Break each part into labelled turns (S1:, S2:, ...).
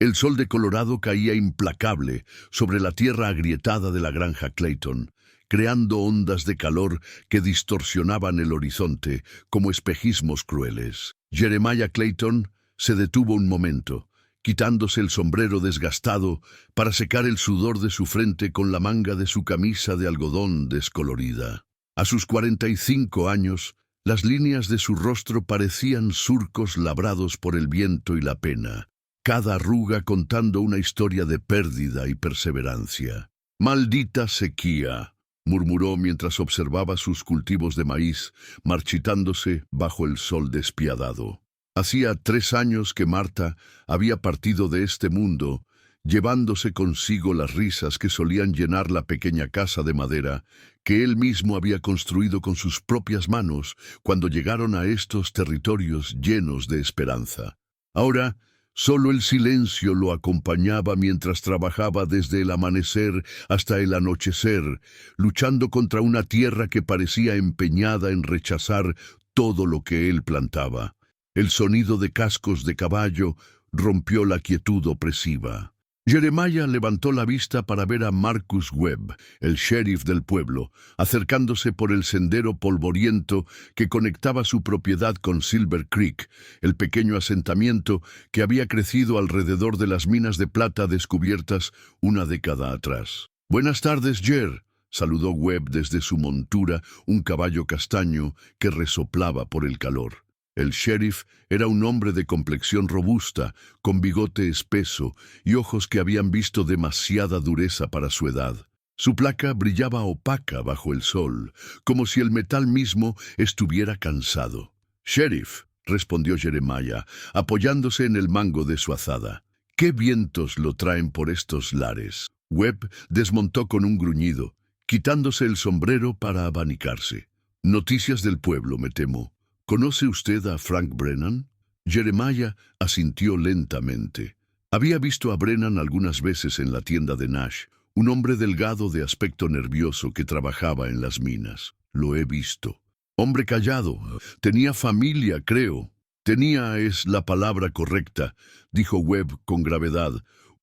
S1: El sol de Colorado caía implacable sobre la tierra agrietada de la granja Clayton, creando ondas de calor que distorsionaban el horizonte como espejismos crueles. Jeremiah Clayton se detuvo un momento, quitándose el sombrero desgastado para secar el sudor de su frente con la manga de su camisa de algodón descolorida. A sus 45 años, las líneas de su rostro parecían surcos labrados por el viento y la pena, cada arruga contando una historia de pérdida y perseverancia. «Maldita sequía», murmuró mientras observaba sus cultivos de maíz marchitándose bajo el sol despiadado. Hacía 3 años que Marta había partido de este mundo, llevándose consigo las risas que solían llenar la pequeña casa de madera que él mismo había construido con sus propias manos cuando llegaron a estos territorios llenos de esperanza. Ahora, solo el silencio lo acompañaba mientras trabajaba desde el amanecer hasta el anochecer, luchando contra una tierra que parecía empeñada en rechazar todo lo que él plantaba. El sonido de cascos de caballo rompió la quietud opresiva. Jeremiah levantó la vista para ver a Marcus Webb, el sheriff del pueblo, acercándose por el sendero polvoriento que conectaba su propiedad con Silver Creek, el pequeño asentamiento que había crecido alrededor de las minas de plata descubiertas una década atrás. «Buenas tardes, Jer», saludó Webb desde su montura, un caballo castaño que resoplaba por el calor. El sheriff era un hombre de complexión robusta, con bigote espeso y ojos que habían visto demasiada dureza para su edad. Su placa brillaba opaca bajo el sol, como si el metal mismo estuviera cansado. «Sheriff», respondió Jeremiah, apoyándose en el mango de su azada. «¿Qué vientos lo traen por estos lares?» Webb desmontó con un gruñido, quitándose el sombrero para abanicarse. «Noticias del pueblo, me temo. ¿Conoce usted a Frank Brennan?» Jeremiah asintió lentamente. Había visto a Brennan algunas veces en la tienda de Nash, un hombre delgado de aspecto nervioso que trabajaba en las minas. «Lo he visto. Hombre callado. Tenía familia, creo». «Tenía es la palabra correcta», dijo Webb con gravedad.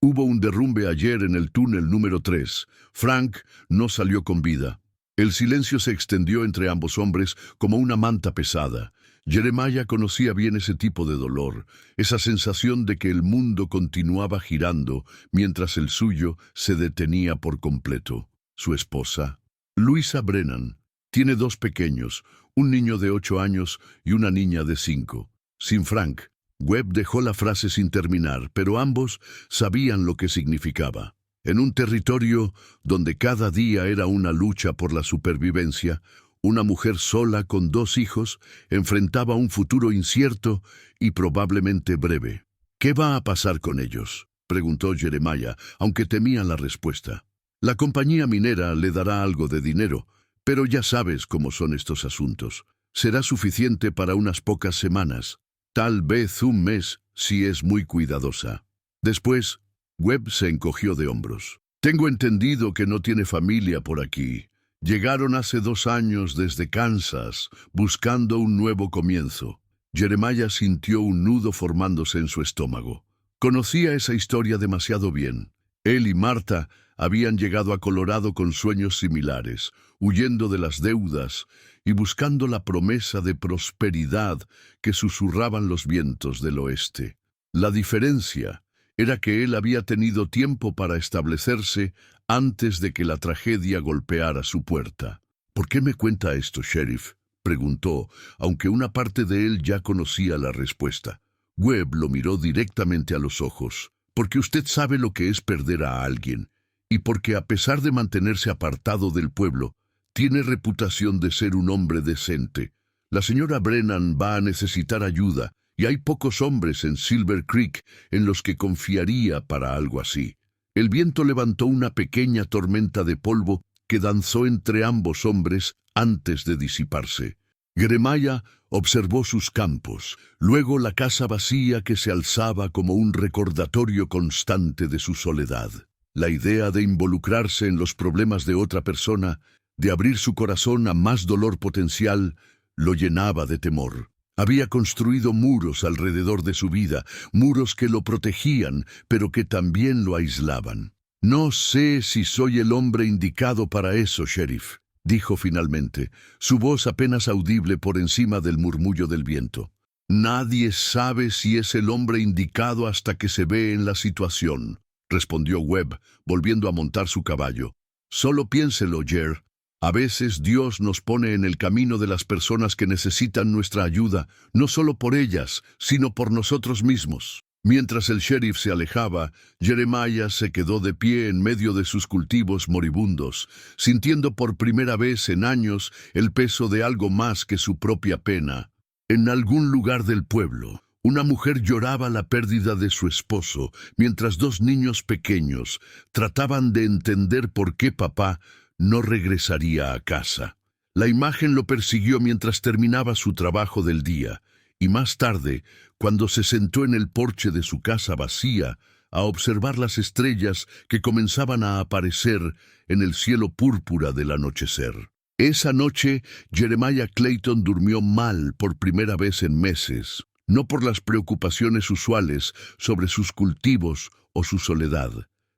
S1: «Hubo un derrumbe ayer en el túnel número 3. Frank no salió con vida». El silencio se extendió entre ambos hombres como una manta pesada. Jeremiah conocía bien ese tipo de dolor, esa sensación de que el mundo continuaba girando mientras el suyo se detenía por completo. Su esposa, Louisa Brennan, tiene 2 pequeños, un niño de 8 años y una niña de 5. Sin Frank, Webb dejó la frase sin terminar, pero ambos sabían lo que significaba. En un territorio donde cada día era una lucha por la supervivencia, una mujer sola con 2 hijos enfrentaba un futuro incierto y probablemente breve. «¿Qué va a pasar con ellos?», preguntó Jeremiah, aunque temía la respuesta. «La compañía minera le dará algo de dinero, pero ya sabes cómo son estos asuntos. Será suficiente para unas pocas semanas, tal vez un mes si es muy cuidadosa. Después...» Webb se encogió de hombros. «Tengo entendido que no tiene familia por aquí. Llegaron hace 2 años desde Kansas, buscando un nuevo comienzo». Jeremiah sintió un nudo formándose en su estómago. Conocía esa historia demasiado bien. Él y Marta habían llegado a Colorado con sueños similares, huyendo de las deudas y buscando la promesa de prosperidad que susurraban los vientos del oeste. La diferencia era que él había tenido tiempo para establecerse antes de que la tragedia golpeara su puerta. «¿Por qué me cuenta esto, sheriff?», preguntó, aunque una parte de él ya conocía la respuesta. Webb lo miró directamente a los ojos. «Porque usted sabe lo que es perder a alguien, y porque a pesar de mantenerse apartado del pueblo, tiene reputación de ser un hombre decente. La señora Brennan va a necesitar ayuda, y hay pocos hombres en Silver Creek en los que confiaría para algo así». El viento levantó una pequeña tormenta de polvo que danzó entre ambos hombres antes de disiparse. Jeremiah observó sus campos, luego la casa vacía que se alzaba como un recordatorio constante de su soledad. La idea de involucrarse en los problemas de otra persona, de abrir su corazón a más dolor potencial, lo llenaba de temor. Había construido muros alrededor de su vida, muros que lo protegían, pero que también lo aislaban. «No sé si soy el hombre indicado para eso, sheriff», dijo finalmente, su voz apenas audible por encima del murmullo del viento. «Nadie sabe si es el hombre indicado hasta que se ve en la situación», respondió Webb, volviendo a montar su caballo. «Solo piénselo, Jer. A veces Dios nos pone en el camino de las personas que necesitan nuestra ayuda, no solo por ellas, sino por nosotros mismos». Mientras el sheriff se alejaba, Jeremiah se quedó de pie en medio de sus cultivos moribundos, sintiendo por primera vez en años el peso de algo más que su propia pena. En algún lugar del pueblo, una mujer lloraba la pérdida de su esposo, mientras dos niños pequeños trataban de entender por qué papá no regresaría a casa. La imagen lo persiguió mientras terminaba su trabajo del día, y más tarde, cuando se sentó en el porche de su casa vacía a observar las estrellas que comenzaban a aparecer en el cielo púrpura del anochecer. Esa noche, Jeremiah Clayton durmió mal por primera vez en meses, no por las preocupaciones usuales sobre sus cultivos o su soledad,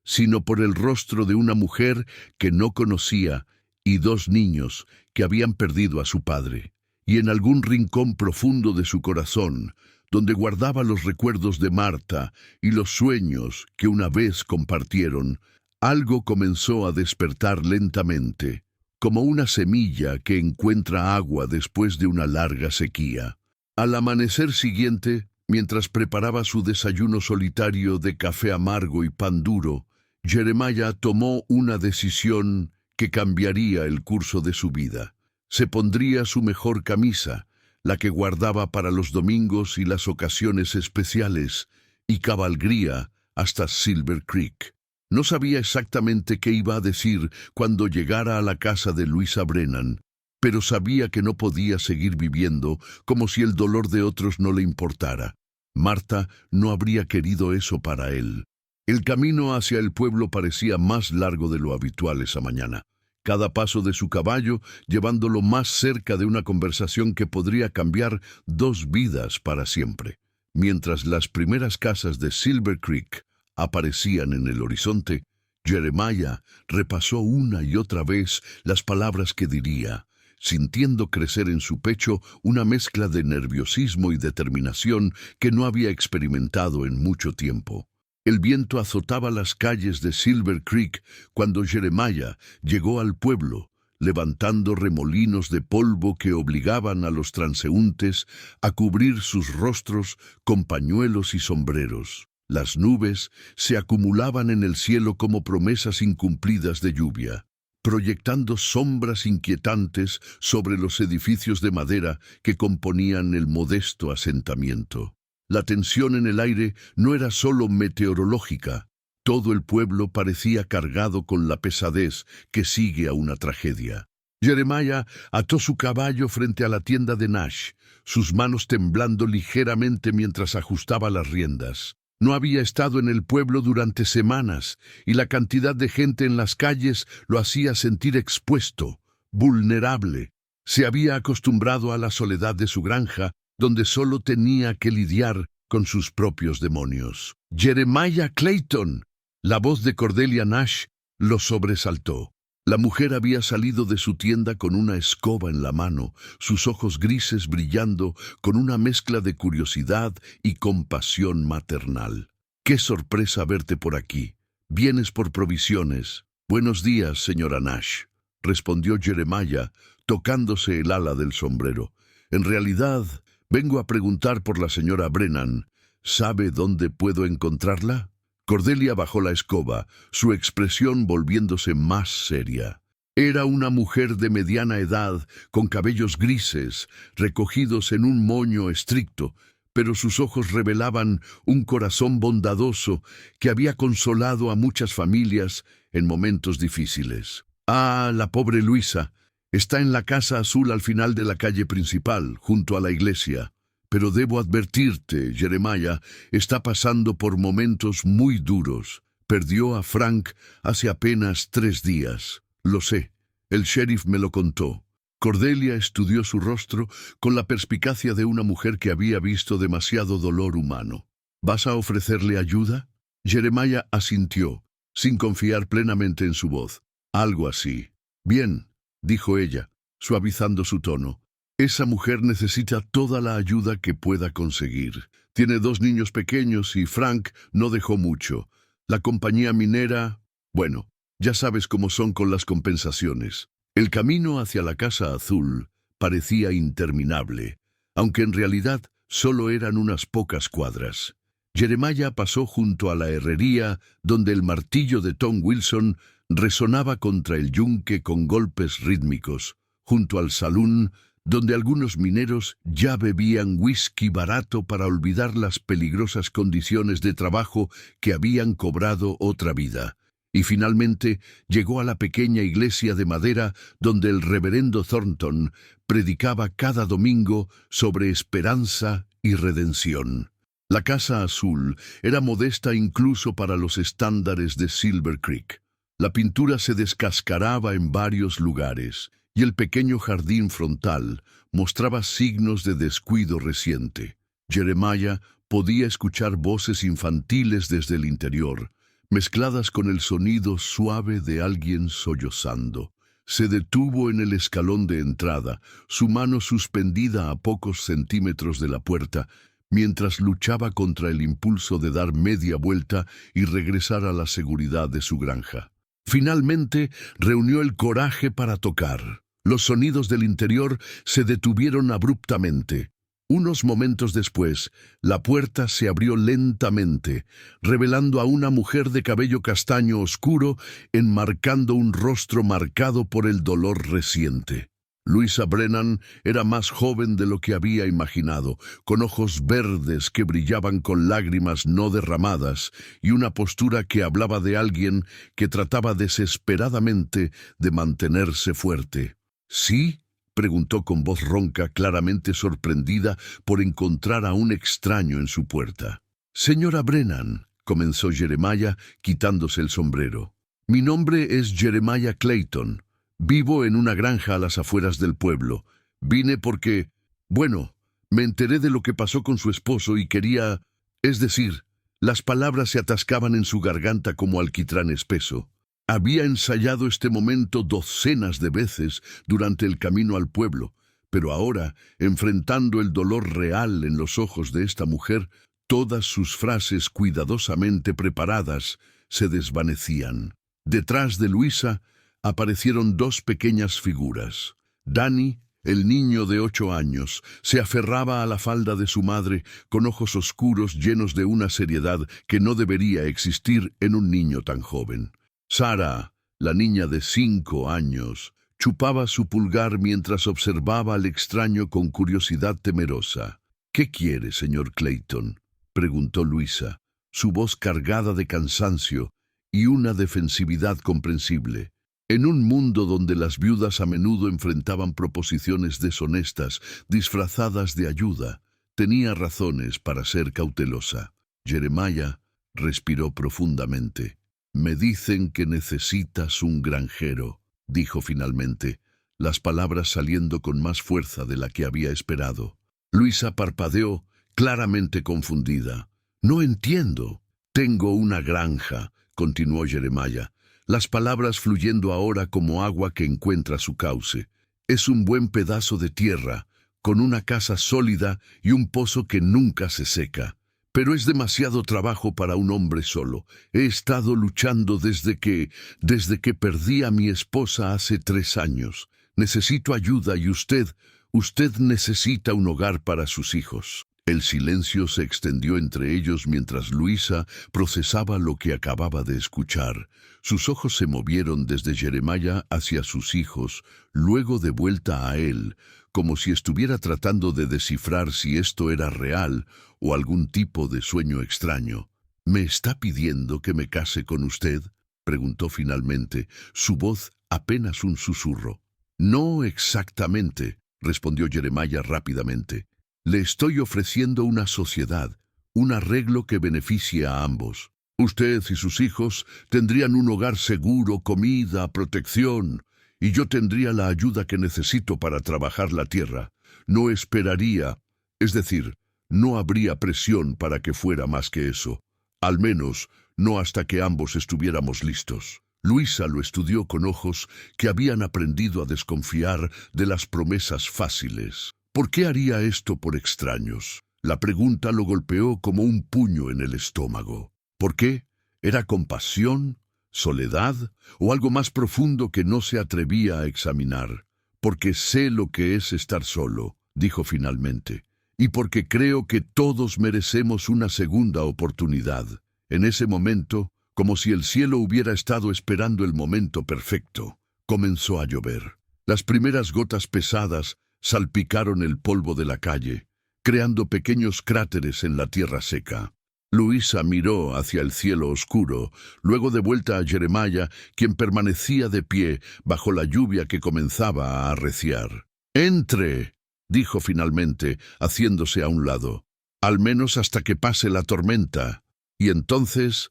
S1: sino por el rostro de una mujer que no conocía y dos niños que habían perdido a su padre. Y en algún rincón profundo de su corazón, donde guardaba los recuerdos de Marta y los sueños que una vez compartieron, algo comenzó a despertar lentamente, como una semilla que encuentra agua después de una larga sequía. Al amanecer siguiente, mientras preparaba su desayuno solitario de café amargo y pan duro, Jeremiah tomó una decisión que cambiaría el curso de su vida. Se pondría su mejor camisa, la que guardaba para los domingos y las ocasiones especiales, y cabalgaría hasta Silver Creek. No sabía exactamente qué iba a decir cuando llegara a la casa de Louisa Brennan, pero sabía que no podía seguir viviendo como si el dolor de otros no le importara. Marta no habría querido eso para él. El camino hacia el pueblo parecía más largo de lo habitual esa mañana. Cada paso de su caballo llevándolo más cerca de una conversación que podría cambiar dos vidas para siempre. Mientras las primeras casas de Silver Creek aparecían en el horizonte, Jeremiah repasó una y otra vez las palabras que diría, sintiendo crecer en su pecho una mezcla de nerviosismo y determinación que no había experimentado en mucho tiempo. El viento azotaba las calles de Silver Creek cuando Jeremiah llegó al pueblo, levantando remolinos de polvo que obligaban a los transeúntes a cubrir sus rostros con pañuelos y sombreros. Las nubes se acumulaban en el cielo como promesas incumplidas de lluvia, proyectando sombras inquietantes sobre los edificios de madera que componían el modesto asentamiento. La tensión en el aire no era solo meteorológica. Todo el pueblo parecía cargado con la pesadez que sigue a una tragedia. Jeremiah ató su caballo frente a la tienda de Nash, sus manos temblando ligeramente mientras ajustaba las riendas. No había estado en el pueblo durante semanas, y la cantidad de gente en las calles lo hacía sentir expuesto, vulnerable. Se había acostumbrado a la soledad de su granja, donde solo tenía que lidiar con sus propios demonios. «Jeremiah Clayton», la voz de Cordelia Nash lo sobresaltó. La mujer había salido de su tienda con una escoba en la mano, sus ojos grises brillando con una mezcla de curiosidad y compasión maternal. «¡Qué sorpresa verte por aquí! ¿Vienes por provisiones?» «Buenos días, señora Nash», respondió Jeremiah, tocándose el ala del sombrero. «En realidad, vengo a preguntar por la señora Brennan. ¿Sabe dónde puedo encontrarla?» Cordelia bajó la escoba, su expresión volviéndose más seria. Era una mujer de mediana edad, con cabellos grises, recogidos en un moño estricto, pero sus ojos revelaban un corazón bondadoso que había consolado a muchas familias en momentos difíciles. «Ah, la pobre Luisa. Está en la casa azul al final de la calle principal, junto a la iglesia. Pero debo advertirte, Jeremiah, está pasando por momentos muy duros. Perdió a Frank hace apenas 3 días. Lo sé, el sheriff me lo contó. Cordelia estudió su rostro con la perspicacia de una mujer que había visto demasiado dolor humano. ¿Vas a ofrecerle ayuda? Jeremiah asintió, sin confiar plenamente en su voz. Algo así. Bien, dijo ella, suavizando su tono. Esa mujer necesita toda la ayuda que pueda conseguir. Tiene 2 niños pequeños y Frank no dejó mucho. La compañía minera, bueno, ya sabes cómo son con las compensaciones. El camino hacia la Casa Azul parecía interminable, aunque en realidad solo eran unas pocas cuadras. Jeremiah pasó junto a la herrería donde el martillo de Tom Wilson resonaba contra el yunque con golpes rítmicos, junto al salón donde algunos mineros ya bebían whisky barato para olvidar las peligrosas condiciones de trabajo que habían cobrado otra vida. Y finalmente llegó a la pequeña iglesia de madera donde el reverendo Thornton predicaba cada domingo sobre esperanza y redención. La Casa Azul era modesta incluso para los estándares de Silver Creek. La pintura se descascaraba en varios lugares, y el pequeño jardín frontal mostraba signos de descuido reciente. Jeremiah podía escuchar voces infantiles desde el interior, mezcladas con el sonido suave de alguien sollozando. Se detuvo en el escalón de entrada, su mano suspendida a pocos centímetros de la puerta, mientras luchaba contra el impulso de dar media vuelta y regresar a la seguridad de su granja. Finalmente, reunió el coraje para tocar. Los sonidos del interior se detuvieron abruptamente. Unos momentos después, la puerta se abrió lentamente, revelando a una mujer de cabello castaño oscuro, enmarcando un rostro marcado por el dolor reciente. Louisa Brennan era más joven de lo que había imaginado, con ojos verdes que brillaban con lágrimas no derramadas y una postura que hablaba de alguien que trataba desesperadamente de mantenerse fuerte. ¿Sí?, preguntó con voz ronca, claramente sorprendida por encontrar a un extraño en su puerta. «Señora Brennan», comenzó Jeremiah, quitándose el sombrero. «Mi nombre es Jeremiah Clayton. Vivo en una granja a las afueras del pueblo. Vine porque, bueno, me enteré de lo que pasó con su esposo y quería... Es decir, las palabras se atascaban en su garganta como alquitrán espeso. Había ensayado este momento docenas de veces durante el camino al pueblo, pero ahora, enfrentando el dolor real en los ojos de esta mujer, todas sus frases cuidadosamente preparadas se desvanecían. Detrás de Louisa aparecieron 2 pequeñas figuras. Danny, el niño de 8 años, se aferraba a la falda de su madre con ojos oscuros llenos de una seriedad que no debería existir en un niño tan joven. Sarah, la niña de 5 años, chupaba su pulgar mientras observaba al extraño con curiosidad temerosa. «¿Qué quiere, señor Clayton?», preguntó Louisa, su voz cargada de cansancio y una defensividad comprensible. En un mundo donde las viudas a menudo enfrentaban proposiciones deshonestas disfrazadas de ayuda, tenía razones para ser cautelosa. Jeremiah respiró profundamente. «Me dicen que necesitas un granjero», dijo finalmente, las palabras saliendo con más fuerza de la que había esperado. Louisa parpadeó, claramente confundida. «No entiendo». «Tengo una granja», continuó Jeremiah, las palabras fluyendo ahora como agua que encuentra su cauce. «Es un buen pedazo de tierra, con una casa sólida y un pozo que nunca se seca. Pero es demasiado trabajo para un hombre solo. He estado luchando desde que perdí a mi esposa hace 3 años. Necesito ayuda y usted necesita un hogar para sus hijos». El silencio se extendió entre ellos mientras Louisa procesaba lo que acababa de escuchar. Sus ojos se movieron desde Jeremiah hacia sus hijos, luego de vuelta a él, como si estuviera tratando de descifrar si esto era real o algún tipo de sueño extraño. «¿Me está pidiendo que me case con usted?», preguntó finalmente, su voz apenas un susurro. «No exactamente», respondió Jeremiah rápidamente. «Le estoy ofreciendo una sociedad, un arreglo que beneficie a ambos. Usted y sus hijos tendrían un hogar seguro, comida, protección, y yo tendría la ayuda que necesito para trabajar la tierra. No esperaría, es decir, no habría presión para que fuera más que eso. Al menos, no hasta que ambos estuviéramos listos. Luisa lo estudió con ojos que habían aprendido a desconfiar de las promesas fáciles. ¿Por qué haría esto por extraños? La pregunta lo golpeó como un puño en el estómago. ¿Por qué? ¿Era compasión, soledad o algo más profundo que no se atrevía a examinar? Porque sé lo que es estar solo, dijo finalmente, y porque creo que todos merecemos una segunda oportunidad. En ese momento, como si el cielo hubiera estado esperando el momento perfecto, comenzó a llover. Las primeras gotas pesadas salpicaron el polvo de la calle, creando pequeños cráteres en la tierra seca. Luisa miró hacia el cielo oscuro, luego de vuelta a Jeremiah, quien permanecía de pie bajo la lluvia que comenzaba a arreciar. «Entre», dijo finalmente, haciéndose a un lado, «al menos hasta que pase la tormenta, y entonces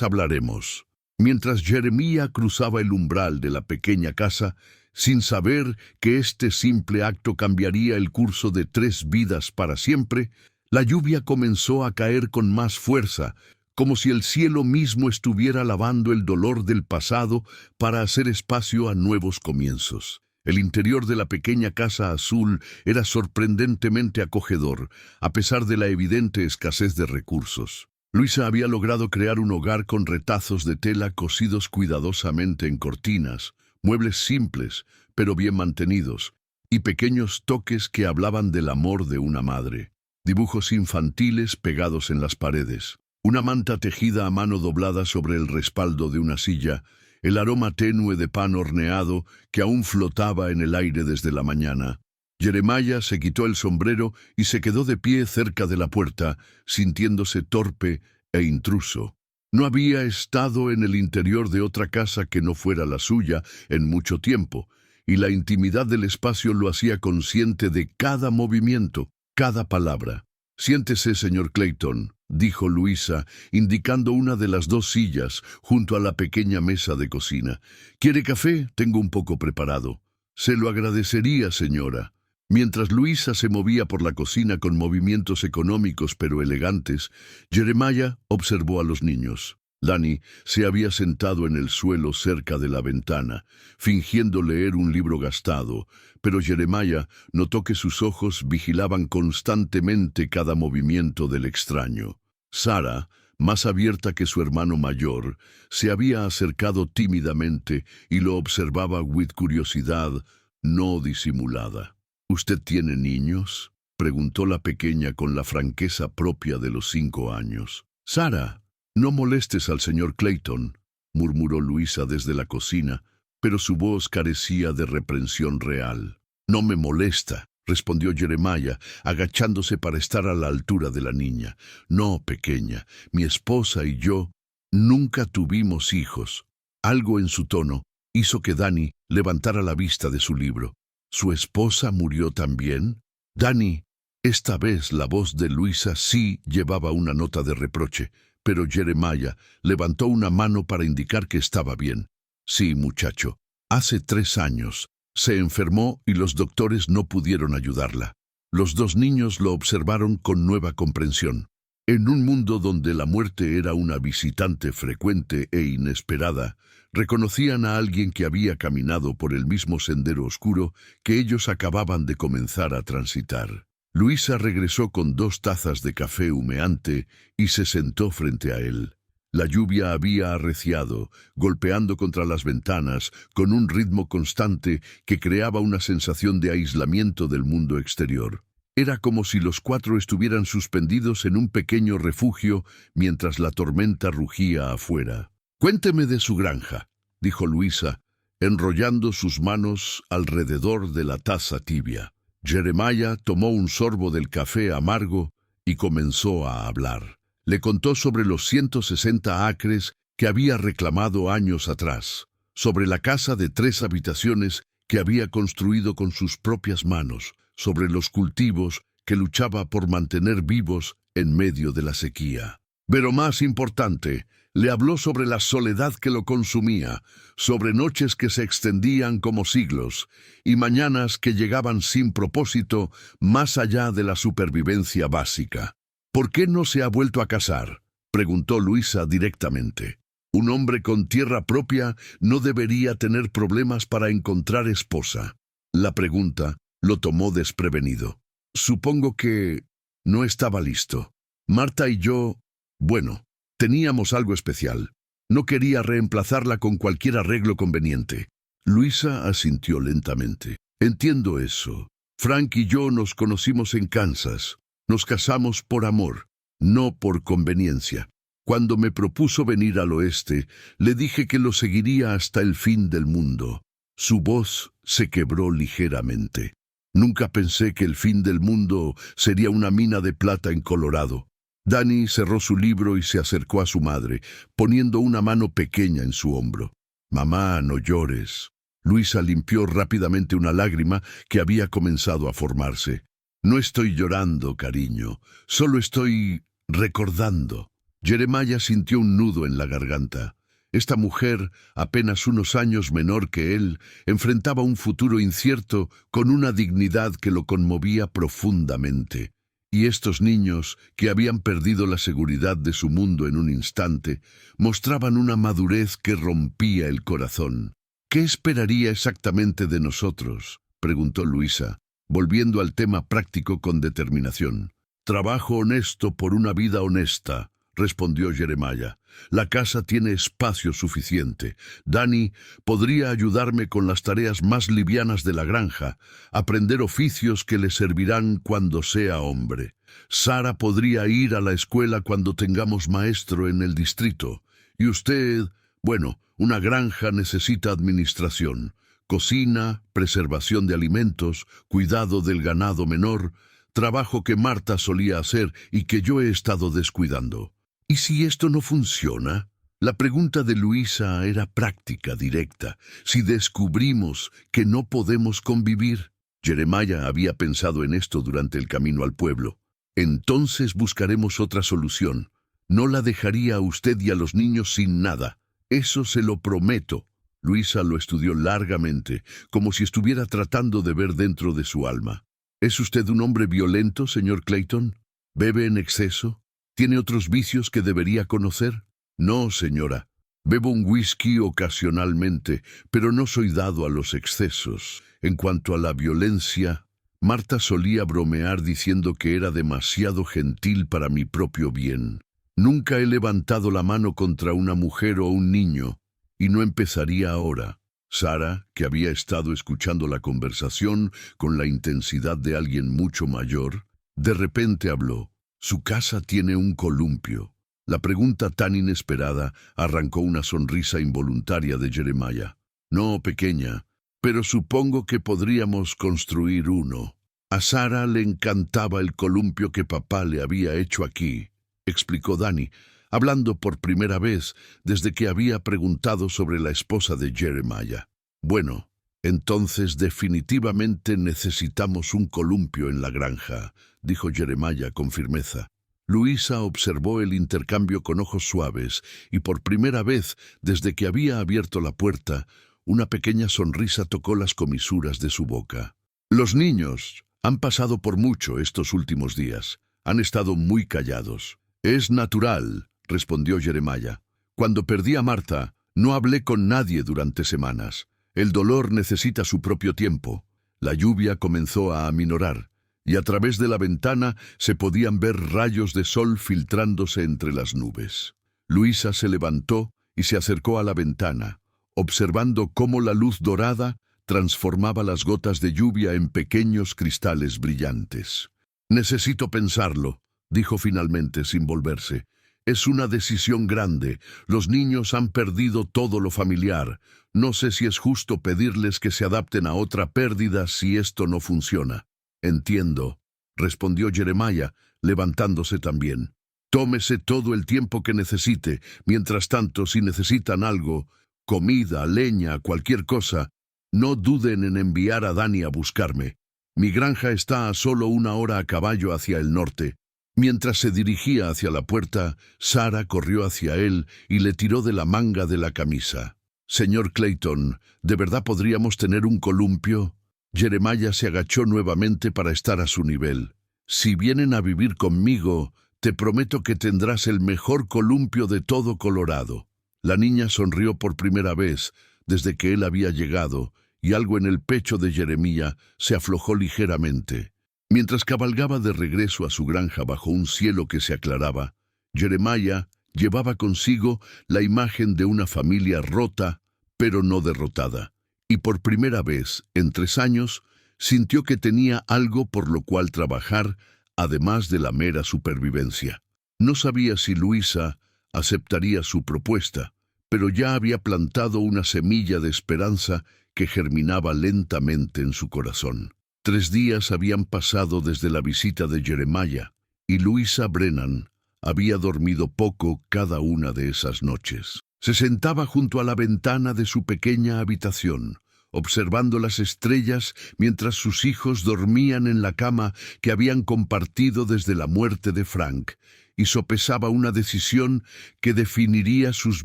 S1: hablaremos». Mientras Jeremiah cruzaba el umbral de la pequeña casa, sin saber que este simple acto cambiaría el curso de 3 vidas para siempre, la lluvia comenzó a caer con más fuerza, como si el cielo mismo estuviera lavando el dolor del pasado para hacer espacio a nuevos comienzos. El interior de la pequeña casa azul era sorprendentemente acogedor, a pesar de la evidente escasez de recursos. Luisa había logrado crear un hogar con retazos de tela cosidos cuidadosamente en cortinas, muebles simples, pero bien mantenidos, y pequeños toques que hablaban del amor de una madre. Dibujos infantiles pegados en las paredes, una manta tejida a mano doblada sobre el respaldo de una silla, el aroma tenue de pan horneado que aún flotaba en el aire desde la mañana. Jeremiah se quitó el sombrero y se quedó de pie cerca de la puerta, sintiéndose torpe e intruso. No había estado en el interior de otra casa que no fuera la suya en mucho tiempo, y la intimidad del espacio lo hacía consciente de cada movimiento, cada palabra. «Siéntese, señor Clayton», dijo Luisa, indicando una de las 2 sillas junto a la pequeña mesa de cocina. «¿Quiere café? Tengo un poco preparado». «Se lo agradecería, señora». Mientras Luisa se movía por la cocina con movimientos económicos pero elegantes, Jeremiah observó a los niños. Danny se había sentado en el suelo cerca de la ventana, fingiendo leer un libro gastado, pero Jeremiah notó que sus ojos vigilaban constantemente cada movimiento del extraño. Sarah, más abierta que su hermano mayor, se había acercado tímidamente y lo observaba con curiosidad no disimulada. «¿Usted tiene niños?», preguntó la pequeña con la franqueza propia de los 5 años. «Sarah, no molestes al señor Clayton», murmuró Luisa desde la cocina, pero su voz carecía de reprensión real. «No me molesta», respondió Jeremiah, agachándose para estar a la altura de la niña. «No, pequeña, mi esposa y yo nunca tuvimos hijos». Algo en su tono hizo que Danny levantara la vista de su libro. ¿Su esposa murió también? «Danny». Esta vez la voz de Luisa sí llevaba una nota de reproche, pero Jeremiah levantó una mano para indicar que estaba bien. «Sí, muchacho. Hace 3 años. Se enfermó y los doctores no pudieron ayudarla». Los 2 niños lo observaron con nueva comprensión. En un mundo donde la muerte era una visitante frecuente e inesperada, reconocían a alguien que había caminado por el mismo sendero oscuro que ellos acababan de comenzar a transitar. Luisa regresó con 2 tazas de café humeante y se sentó frente a él. La lluvia había arreciado, golpeando contra las ventanas con un ritmo constante que creaba una sensación de aislamiento del mundo exterior. Era como si los 4 estuvieran suspendidos en un pequeño refugio mientras la tormenta rugía afuera. «Cuénteme de su granja», dijo Luisa, enrollando sus manos alrededor de la taza tibia. Jeremiah tomó un sorbo del café amargo y comenzó a hablar. Le contó sobre los 160 acres que había reclamado años atrás, sobre la casa de 3 habitaciones que había construido con sus propias manos, sobre los cultivos que luchaba por mantener vivos en medio de la sequía. «Pero más importante», Le habló sobre la soledad que lo consumía, sobre noches que se extendían como siglos y mañanas que llegaban sin propósito más allá de la supervivencia básica. ¿Por qué no se ha vuelto a casar?, preguntó Luisa directamente. Un hombre con tierra propia no debería tener problemas para encontrar esposa. La pregunta lo tomó desprevenido. Supongo que no estaba listo. Marta y yo, bueno, teníamos algo especial. No quería reemplazarla con cualquier arreglo conveniente. Luisa asintió lentamente. Entiendo eso. Frank y yo nos conocimos en Kansas. Nos casamos por amor, no por conveniencia. Cuando me propuso venir al oeste, le dije que lo seguiría hasta el fin del mundo. Su voz se quebró ligeramente. Nunca pensé que el fin del mundo sería una mina de plata en Colorado. Danny cerró su libro y se acercó a su madre, poniendo una mano pequeña en su hombro. «Mamá, no llores». Luisa limpió rápidamente una lágrima que había comenzado a formarse. «No estoy llorando, cariño. Solo estoy recordando». Jeremiah sintió un nudo en la garganta. Esta mujer, apenas unos años menor que él, enfrentaba un futuro incierto con una dignidad que lo conmovía profundamente. Y estos niños, que habían perdido la seguridad de su mundo en un instante, mostraban una madurez que rompía el corazón. «¿Qué esperaría exactamente de nosotros?», preguntó Luisa, volviendo al tema práctico con determinación. «Trabajo honesto por una vida honesta», respondió Jeremiah. «La casa tiene espacio suficiente. Danny podría ayudarme con las tareas más livianas de la granja, aprender oficios que le servirán cuando sea hombre. Sara podría ir a la escuela cuando tengamos maestro en el distrito. Y usted, bueno, una granja necesita administración, cocina, preservación de alimentos, cuidado del ganado menor, trabajo que Marta solía hacer y que yo he estado descuidando». ¿Y si esto no funciona? La pregunta de Luisa era práctica, directa. Si descubrimos que no podemos convivir. Jeremiah había pensado en esto durante el camino al pueblo. Entonces buscaremos otra solución. No la dejaría a usted y a los niños sin nada. Eso se lo prometo. Luisa lo estudió largamente, como si estuviera tratando de ver dentro de su alma. ¿Es usted un hombre violento, señor Clayton? ¿Bebe en exceso? ¿Tiene otros vicios que debería conocer? No, señora. Bebo un whisky ocasionalmente, pero no soy dado a los excesos. En cuanto a la violencia, Marta solía bromear diciendo que era demasiado gentil para mi propio bien. Nunca he levantado la mano contra una mujer o un niño, y no empezaría ahora. Sara, que había estado escuchando la conversación con la intensidad de alguien mucho mayor, de repente habló. «Su casa tiene un columpio». La pregunta tan inesperada arrancó una sonrisa involuntaria de Jeremiah. «No, pequeña, pero supongo que podríamos construir uno». A Sara le encantaba el columpio que papá le había hecho aquí, explicó Danny, hablando por primera vez desde que había preguntado sobre la esposa de Jeremiah. «Bueno, entonces definitivamente necesitamos un columpio en la granja», dijo Jeremiah con firmeza. Luisa observó el intercambio con ojos suaves y por primera vez desde que había abierto la puerta, una pequeña sonrisa tocó las comisuras de su boca. «Los niños han pasado por mucho estos últimos días. Han estado muy callados». «Es natural», respondió Jeremiah. «Cuando perdí a Marta, no hablé con nadie durante semanas. El dolor necesita su propio tiempo». La lluvia comenzó a aminorar, y a través de la ventana se podían ver rayos de sol filtrándose entre las nubes. Luisa se levantó y se acercó a la ventana, observando cómo la luz dorada transformaba las gotas de lluvia en pequeños cristales brillantes. «Necesito pensarlo», dijo finalmente sin volverse. «Es una decisión grande. Los niños han perdido todo lo familiar. No sé si es justo pedirles que se adapten a otra pérdida si esto no funciona». «Entiendo», respondió Jeremiah, levantándose también. «Tómese todo el tiempo que necesite. Mientras tanto, si necesitan algo, comida, leña, cualquier cosa, no duden en enviar a Danny a buscarme. Mi granja está a solo 1 hora a caballo hacia el norte. Mientras se dirigía hacia la puerta, Sara corrió hacia él y le tiró de la manga de la camisa. «Señor Clayton, ¿de verdad podríamos tener un columpio?» Jeremiah se agachó nuevamente para estar a su nivel. «Si vienen a vivir conmigo, te prometo que tendrás el mejor columpio de todo Colorado». La niña sonrió por primera vez desde que él había llegado, y algo en el pecho de Jeremiah se aflojó ligeramente. Mientras cabalgaba de regreso a su granja bajo un cielo que se aclaraba, Jeremiah llevaba consigo la imagen de una familia rota, pero no derrotada. Y por primera vez, en 3 años, sintió que tenía algo por lo cual trabajar, además de la mera supervivencia. No sabía si Luisa aceptaría su propuesta, pero ya había plantado una semilla de esperanza que germinaba lentamente en su corazón. 3 días habían pasado desde la visita de Jeremiah, y Luisa Brennan había dormido poco cada una de esas noches. Se sentaba junto a la ventana de su pequeña habitación, observando las estrellas mientras sus hijos dormían en la cama que habían compartido desde la muerte de Frank, y sopesaba una decisión que definiría sus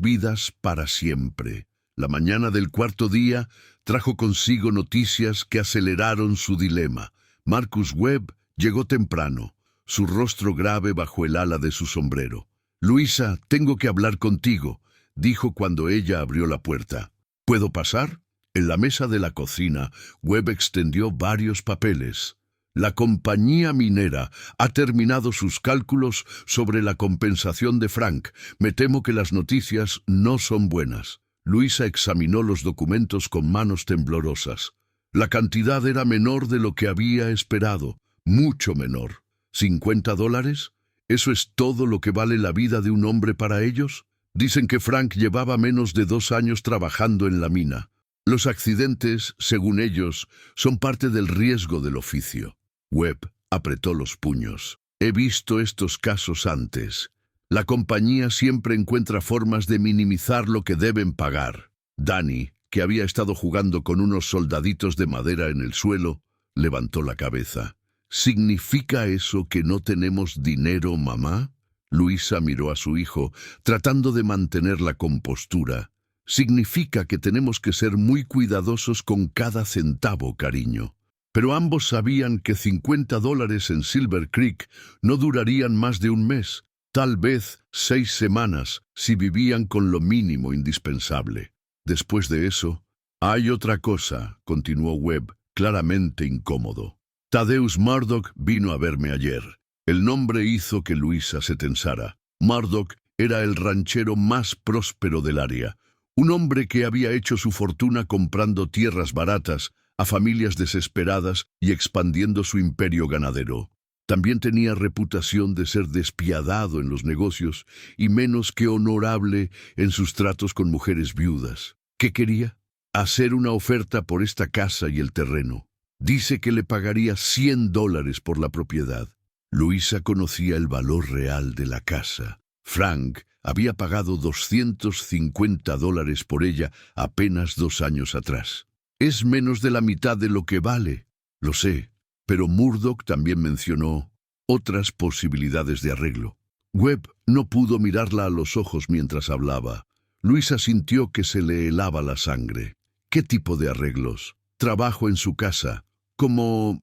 S1: vidas para siempre. La mañana del 4.º día trajo consigo noticias que aceleraron su dilema. Marcus Webb llegó temprano, su rostro grave bajo el ala de su sombrero. «Luisa, tengo que hablar contigo», dijo cuando ella abrió la puerta. «¿Puedo pasar?» En la mesa de la cocina, Webb extendió varios papeles. «La compañía minera ha terminado sus cálculos sobre la compensación de Frank. Me temo que las noticias no son buenas». Luisa examinó los documentos con manos temblorosas. La cantidad era menor de lo que había esperado, mucho menor. ¿$50? ¿Eso es todo lo que vale la vida de un hombre para ellos? Dicen que Frank llevaba menos de 2 años trabajando en la mina. Los accidentes, según ellos, son parte del riesgo del oficio. Webb apretó los puños. «He visto estos casos antes. La compañía siempre encuentra formas de minimizar lo que deben pagar». Danny, que había estado jugando con unos soldaditos de madera en el suelo, levantó la cabeza. «¿Significa eso que no tenemos dinero, mamá?» Luisa miró a su hijo, tratando de mantener la compostura. «Significa que tenemos que ser muy cuidadosos con cada centavo, cariño». Pero ambos sabían que $50 en Silver Creek no durarían más de un mes, tal vez 6 semanas, si vivían con lo mínimo indispensable. Después de eso, «Hay otra cosa», continuó Webb, claramente incómodo. «Thaddeus Murdoch vino a verme ayer». El nombre hizo que Luisa se tensara. Murdoch era el ranchero más próspero del área, un hombre que había hecho su fortuna comprando tierras baratas a familias desesperadas y expandiendo su imperio ganadero. También tenía reputación de ser despiadado en los negocios y menos que honorable en sus tratos con mujeres viudas. ¿Qué quería? Hacer una oferta por esta casa y el terreno. Dice que le pagaría $100 por la propiedad. Luisa conocía el valor real de la casa. Frank había pagado $250 por ella apenas 2 años atrás. «Es menos de la mitad de lo que vale». «Lo sé, pero Murdoch también mencionó otras posibilidades de arreglo». Webb no pudo mirarla a los ojos mientras hablaba. Luisa sintió que se le helaba la sangre. «¿Qué tipo de arreglos?» «Trabajo en su casa, como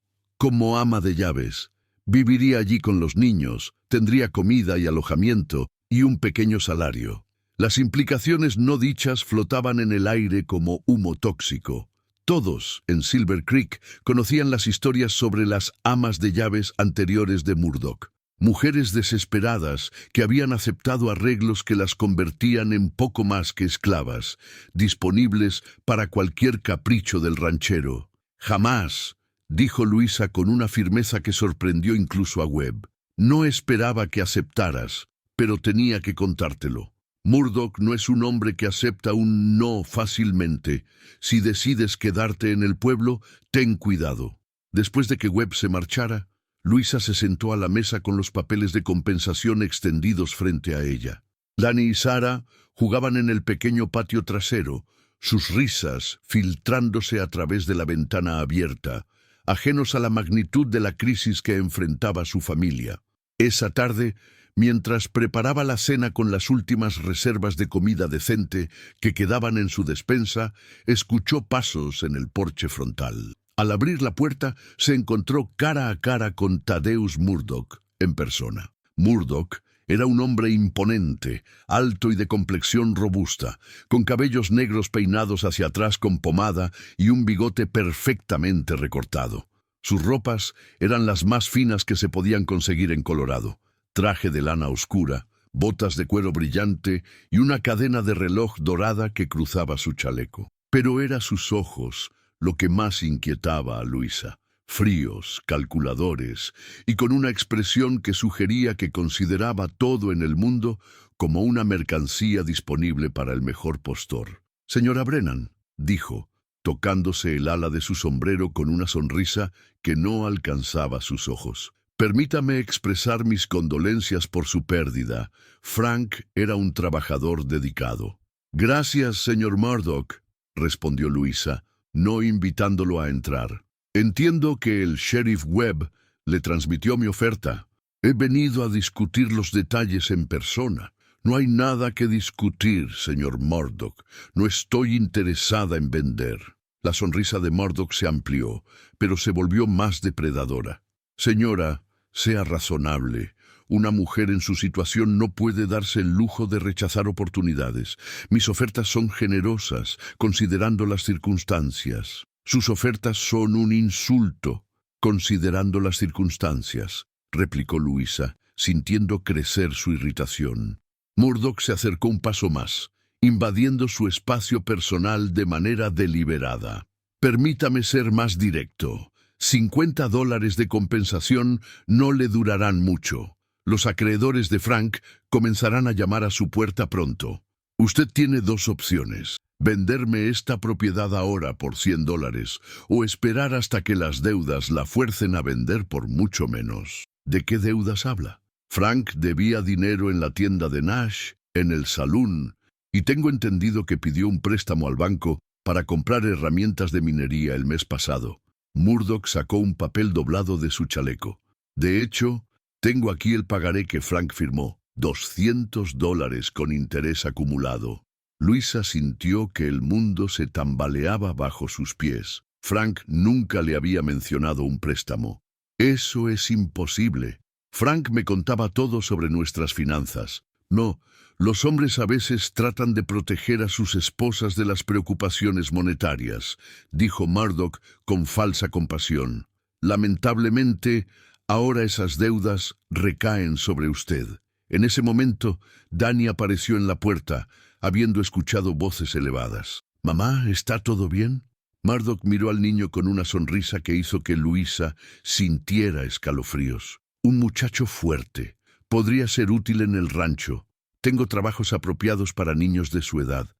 S1: ama de llaves. Viviría allí con los niños, tendría comida y alojamiento y un pequeño salario». Las implicaciones no dichas flotaban en el aire como humo tóxico. Todos en Silver Creek conocían las historias sobre las amas de llaves anteriores de Murdoch. Mujeres desesperadas que habían aceptado arreglos que las convertían en poco más que esclavas, disponibles para cualquier capricho del ranchero. «Jamás», dijo Luisa con una firmeza que sorprendió incluso a Webb. «No esperaba que aceptaras, pero tenía que contártelo. Murdoch no es un hombre que acepta un no fácilmente. Si decides quedarte en el pueblo, ten cuidado». Después de que Webb se marchara, Luisa se sentó a la mesa con los papeles de compensación extendidos frente a ella. Danny y Sara jugaban en el pequeño patio trasero, sus risas filtrándose a través de la ventana abierta, ajenos a la magnitud de la crisis que enfrentaba su familia. Esa tarde, mientras preparaba la cena con las últimas reservas de comida decente que quedaban en su despensa, escuchó pasos en el porche frontal. Al abrir la puerta, se encontró cara a cara con Thaddeus Murdoch en persona. Murdoch era un hombre imponente, alto y de complexión robusta, con cabellos negros peinados hacia atrás con pomada y un bigote perfectamente recortado. Sus ropas eran las más finas que se podían conseguir en Colorado: traje de lana oscura, botas de cuero brillante y una cadena de reloj dorada que cruzaba su chaleco. Pero eran sus ojos lo que más inquietaba a Luisa, fríos, calculadores y con una expresión que sugería que consideraba todo en el mundo como una mercancía disponible para el mejor postor. «Señora Brennan», dijo, tocándose el ala de su sombrero con una sonrisa que no alcanzaba sus ojos. «Permítame expresar mis condolencias por su pérdida. Frank era un trabajador dedicado». «Gracias, señor Murdoch», respondió Luisa, no invitándolo a entrar. «Entiendo que el sheriff Webb le transmitió mi oferta. He venido a discutir los detalles en persona». «No hay nada que discutir, señor Murdoch. No estoy interesada en vender». La sonrisa de Murdoch se amplió, pero se volvió más depredadora. «Señora, sea razonable. Una mujer en su situación no puede darse el lujo de rechazar oportunidades. Mis ofertas son generosas, considerando las circunstancias». «Sus ofertas son un insulto, considerando las circunstancias», replicó Luisa, sintiendo crecer su irritación. Murdoch se acercó un paso más, invadiendo su espacio personal de manera deliberada. «Permítame ser más directo. $50 de compensación no le durarán mucho. Los acreedores de Frank comenzarán a llamar a su puerta pronto. Usted tiene dos opciones: venderme esta propiedad ahora por $100 o esperar hasta que las deudas la fuercen a vender por mucho menos». «¿De qué deudas habla?» «Frank debía dinero en la tienda de Nash, en el salón, y tengo entendido que pidió un préstamo al banco para comprar herramientas de minería el mes pasado». Murdoch sacó un papel doblado de su chaleco. «De hecho, tengo aquí el pagaré que Frank firmó, $200 con interés acumulado». Luisa sintió que el mundo se tambaleaba bajo sus pies. Frank nunca le había mencionado un préstamo. «Eso es imposible. Frank me contaba todo sobre nuestras finanzas». «No, los hombres a veces tratan de proteger a sus esposas de las preocupaciones monetarias», dijo Murdoch con falsa compasión. «Lamentablemente, ahora esas deudas recaen sobre usted». En ese momento, Danny apareció en la puerta, habiendo escuchado voces elevadas. «Mamá, ¿está todo bien?» Murdoch miró al niño con una sonrisa que hizo que Luisa sintiera escalofríos. «Un muchacho fuerte. Podría ser útil en el rancho. Tengo trabajos apropiados para niños de su edad».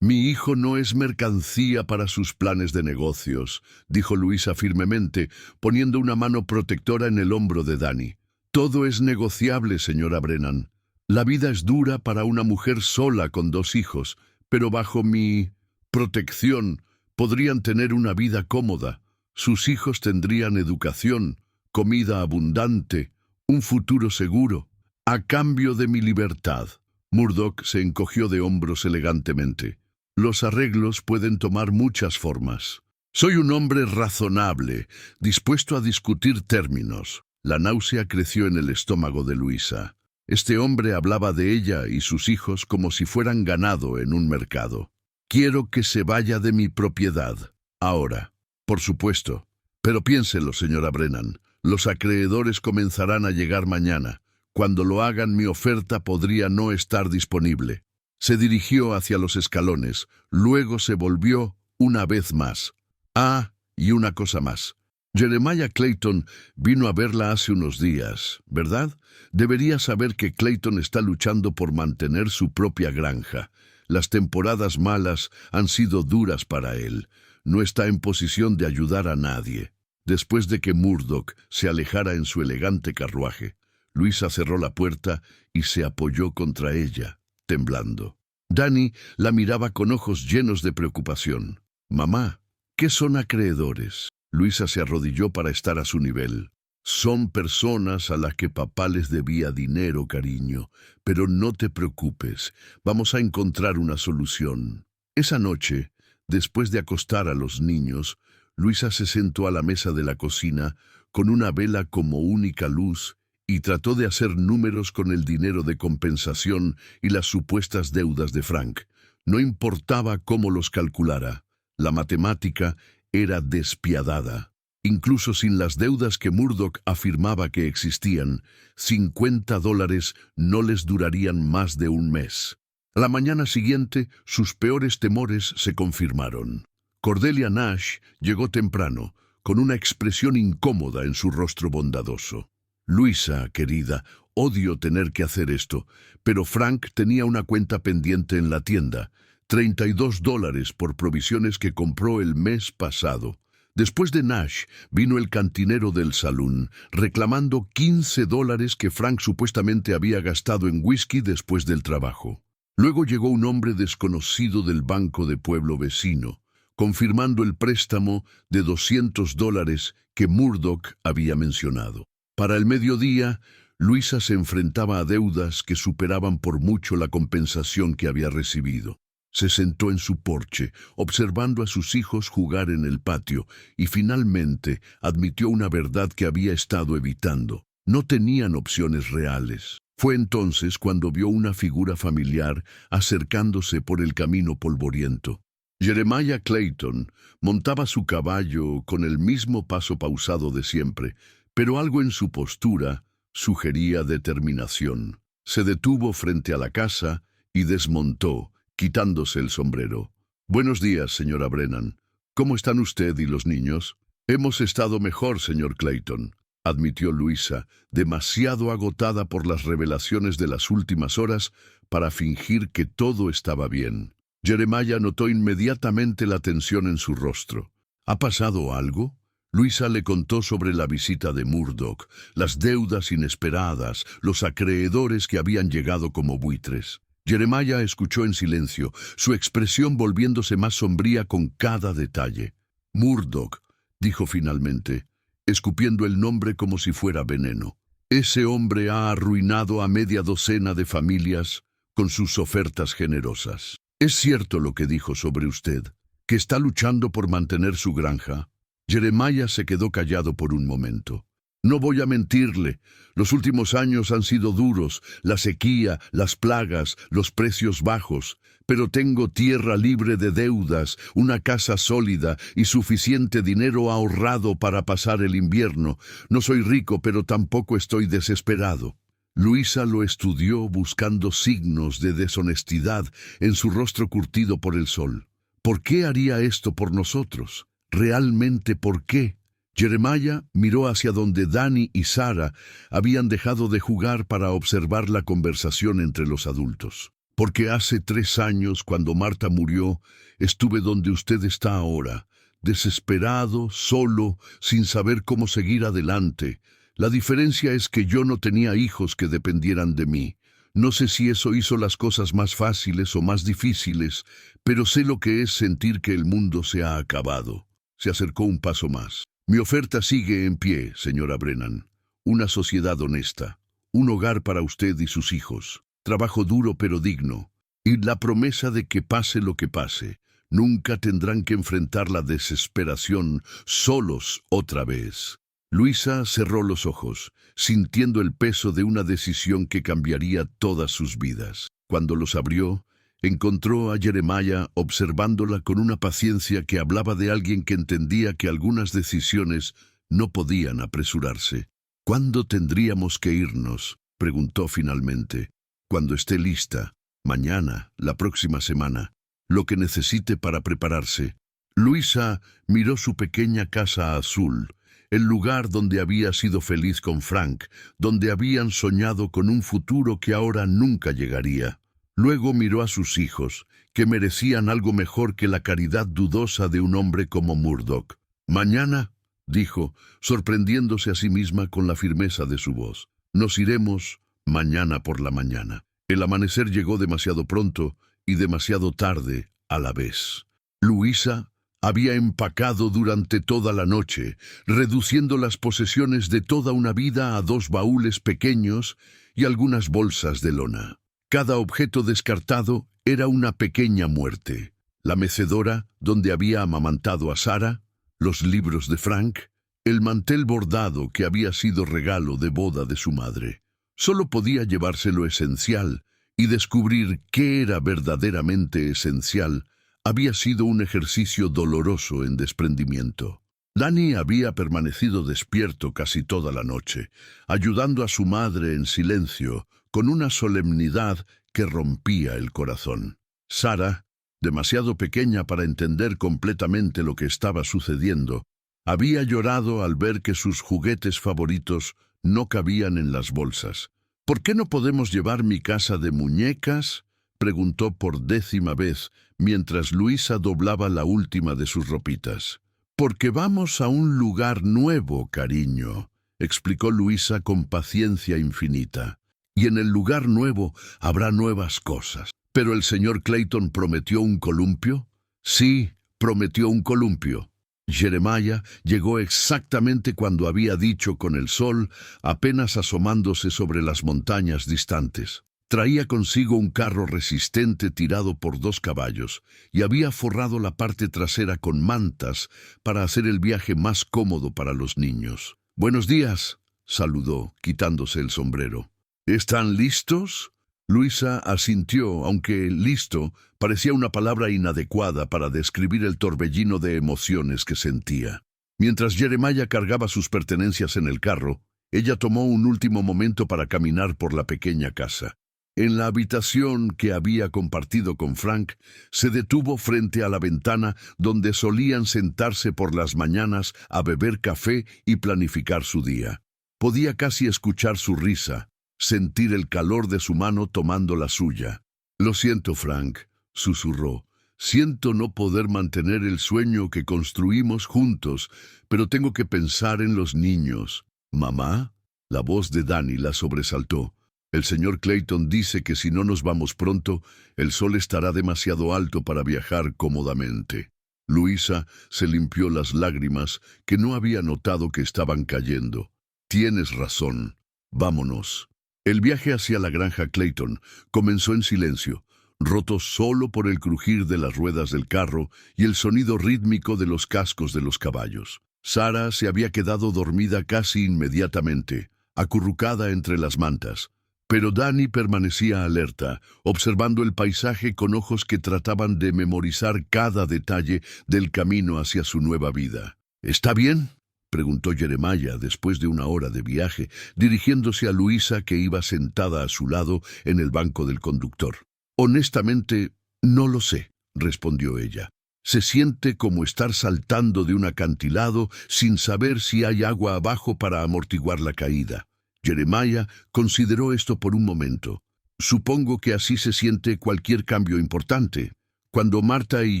S1: «Mi hijo no es mercancía para sus planes de negocios», dijo Luisa firmemente, poniendo una mano protectora en el hombro de Danny. «Todo es negociable, señora Brennan. La vida es dura para una mujer sola con 2 hijos, pero bajo mi protección podrían tener una vida cómoda. Sus hijos tendrían educación, comida abundante, un futuro seguro, a cambio de mi libertad». Murdoch se encogió de hombros elegantemente. «Los arreglos pueden tomar muchas formas. Soy un hombre razonable, dispuesto a discutir términos». La náusea creció en el estómago de Luisa. Este hombre hablaba de ella y sus hijos como si fueran ganado en un mercado. «Quiero que se vaya de mi propiedad. Ahora». «Por supuesto. Pero piénselo, señora Brennan. Los acreedores comenzarán a llegar mañana. Cuando lo hagan, mi oferta podría no estar disponible». Se dirigió hacia los escalones, luego se volvió una vez más. «Ah, y una cosa más. Jeremiah Clayton vino a verla hace unos días, ¿verdad? Debería saber que Clayton está luchando por mantener su propia granja. Las temporadas malas han sido duras para él. No está en posición de ayudar a nadie». Después de que Murdoch se alejara en su elegante carruaje, Luisa cerró la puerta y se apoyó contra ella, temblando. Danny la miraba con ojos llenos de preocupación. «Mamá, ¿qué son acreedores?» Luisa se arrodilló para estar a su nivel. Son personas a las que papá les debía dinero, cariño, pero no te preocupes, vamos a encontrar una solución. Esa noche, después de acostar a los niños, Luisa se sentó a la mesa de la cocina con una vela como única luz y trató de hacer números con el dinero de compensación y las supuestas deudas de Frank. No importaba cómo los calculara, la matemática era despiadada. Incluso sin las deudas que Murdoch afirmaba que existían, $50 no les durarían más de un mes. A la mañana siguiente, sus peores temores se confirmaron. Cordelia Nash llegó temprano, con una expresión incómoda en su rostro bondadoso. Luisa, querida, odio tener que hacer esto, pero Frank tenía una cuenta pendiente en la tienda, $32 por provisiones que compró el mes pasado. Después de Nash, vino el cantinero del salón, reclamando $15 que Frank supuestamente había gastado en whisky después del trabajo. Luego llegó un hombre desconocido del banco de pueblo vecino, confirmando el préstamo de $200 que Murdoch había mencionado. Para el mediodía, Luisa se enfrentaba a deudas que superaban por mucho la compensación que había recibido. Se sentó en su porche, observando a sus hijos jugar en el patio, y finalmente admitió una verdad que había estado evitando. No tenían opciones reales. Fue entonces cuando vio una figura familiar acercándose por el camino polvoriento. Jeremiah Clayton montaba su caballo con el mismo paso pausado de siempre, pero algo en su postura sugería determinación. Se detuvo frente a la casa y desmontó, quitándose el sombrero. «Buenos días, señora Brennan. ¿Cómo están usted y los niños?» «Hemos estado mejor, señor Clayton», admitió Luisa, demasiado agotada por las revelaciones de las últimas horas para fingir que todo estaba bien. Jeremiah notó inmediatamente la tensión en su rostro. «¿Ha pasado algo?» Luisa le contó sobre la visita de Murdoch, las deudas inesperadas, los acreedores que habían llegado como buitres. Jeremiah escuchó en silencio, su expresión volviéndose más sombría con cada detalle. «Murdoch», dijo finalmente, escupiendo el nombre como si fuera veneno. «Ese hombre ha arruinado a media docena de familias con sus ofertas generosas. ¿Es cierto lo que dijo sobre usted, que está luchando por mantener su granja?» Jeremiah se quedó callado por un momento. «No voy a mentirle, los últimos años han sido duros, la sequía, las plagas, los precios bajos, pero tengo tierra libre de deudas, una casa sólida y suficiente dinero ahorrado para pasar el invierno. No soy rico, pero tampoco estoy desesperado». Luisa lo estudió buscando signos de deshonestidad en su rostro curtido por el sol. ¿Por qué haría esto por nosotros? ¿Realmente por qué? Jeremiah miró hacia donde Danny y Sarah habían dejado de jugar para observar la conversación entre los adultos. «Porque hace 3 años, cuando Marta murió, estuve donde usted está ahora, desesperado, solo, sin saber cómo seguir adelante. La diferencia es que yo no tenía hijos que dependieran de mí. No sé si eso hizo las cosas más fáciles o más difíciles, pero sé lo que es sentir que el mundo se ha acabado». Se acercó un paso más. «Mi oferta sigue en pie, señora Brennan. Una sociedad honesta, un hogar para usted y sus hijos, trabajo duro pero digno, y la promesa de que pase lo que pase, nunca tendrán que enfrentar la desesperación solos otra vez». Luisa cerró los ojos, sintiendo el peso de una decisión que cambiaría todas sus vidas. Cuando los abrió, encontró a Jeremiah observándola con una paciencia que hablaba de alguien que entendía que algunas decisiones no podían apresurarse. «¿Cuándo tendríamos que irnos?», preguntó finalmente. «Cuando esté lista. Mañana, la próxima semana. Lo que necesite para prepararse». Luisa miró su pequeña casa azul, el lugar donde había sido feliz con Frank, donde habían soñado con un futuro que ahora nunca llegaría. Luego miró a sus hijos, que merecían algo mejor que la caridad dudosa de un hombre como Murdoch. «Mañana», dijo, sorprendiéndose a sí misma con la firmeza de su voz. «Nos iremos mañana por la mañana». El amanecer llegó demasiado pronto y demasiado tarde a la vez. Luisa Había empacado durante toda la noche, reduciendo las posesiones de toda una vida a 2 baúles pequeños y algunas bolsas de lona. Cada objeto descartado era una pequeña muerte. La mecedora, donde había amamantado a Sara, los libros de Frank, el mantel bordado que había sido regalo de boda de su madre. Solo podía llevarse lo esencial, y descubrir qué era verdaderamente esencial había sido un ejercicio doloroso en desprendimiento. Danny había permanecido despierto casi toda la noche, ayudando a su madre en silencio, con una solemnidad que rompía el corazón. Sara, demasiado pequeña para entender completamente lo que estaba sucediendo, había llorado al ver que sus juguetes favoritos no cabían en las bolsas. «¿Por qué no podemos llevar mi casa de muñecas?», preguntó por 10ª vez, mientras Luisa doblaba la última de sus ropitas. «Porque vamos a un lugar nuevo, cariño», explicó Luisa con paciencia infinita. «Y en el lugar nuevo habrá nuevas cosas». «¿Pero el señor Clayton prometió un columpio?» «Sí, prometió un columpio». Jeremiah llegó exactamente cuando había dicho, con el sol apenas asomándose sobre las montañas distantes. Traía consigo un carro resistente tirado por 2 caballos y había forrado la parte trasera con mantas para hacer el viaje más cómodo para los niños. «Buenos días», saludó, quitándose el sombrero. «¿Están listos?» Luisa asintió, aunque listo parecía una palabra inadecuada para describir el torbellino de emociones que sentía. Mientras Jeremiah cargaba sus pertenencias en el carro, ella tomó un último momento para caminar por la pequeña casa. En la habitación que había compartido con Frank, se detuvo frente a la ventana donde solían sentarse por las mañanas a beber café y planificar su día. Podía casi escuchar su risa, sentir el calor de su mano tomando la suya. «Lo siento, Frank», susurró. «Siento no poder mantener el sueño que construimos juntos, pero tengo que pensar en los niños». «¿Mamá?». La voz de Danny la sobresaltó. «El señor Clayton dice que si no nos vamos pronto, el sol estará demasiado alto para viajar cómodamente». Luisa se limpió las lágrimas que no había notado que estaban cayendo. «Tienes razón. Vámonos». El viaje hacia la granja Clayton comenzó en silencio, roto solo por el crujir de las ruedas del carro y el sonido rítmico de los cascos de los caballos. Sara se había quedado dormida casi inmediatamente, acurrucada entre las mantas, pero Danny permanecía alerta, observando el paisaje con ojos que trataban de memorizar cada detalle del camino hacia su nueva vida. «¿Está bien?», preguntó Jeremiah después de una hora de viaje, dirigiéndose a Luisa, que iba sentada a su lado en el banco del conductor. «Honestamente, no lo sé», respondió ella. «Se siente como estar saltando de un acantilado sin saber si hay agua abajo para amortiguar la caída». Jeremiah consideró esto por un momento. «Supongo que así se siente cualquier cambio importante. Cuando Marta y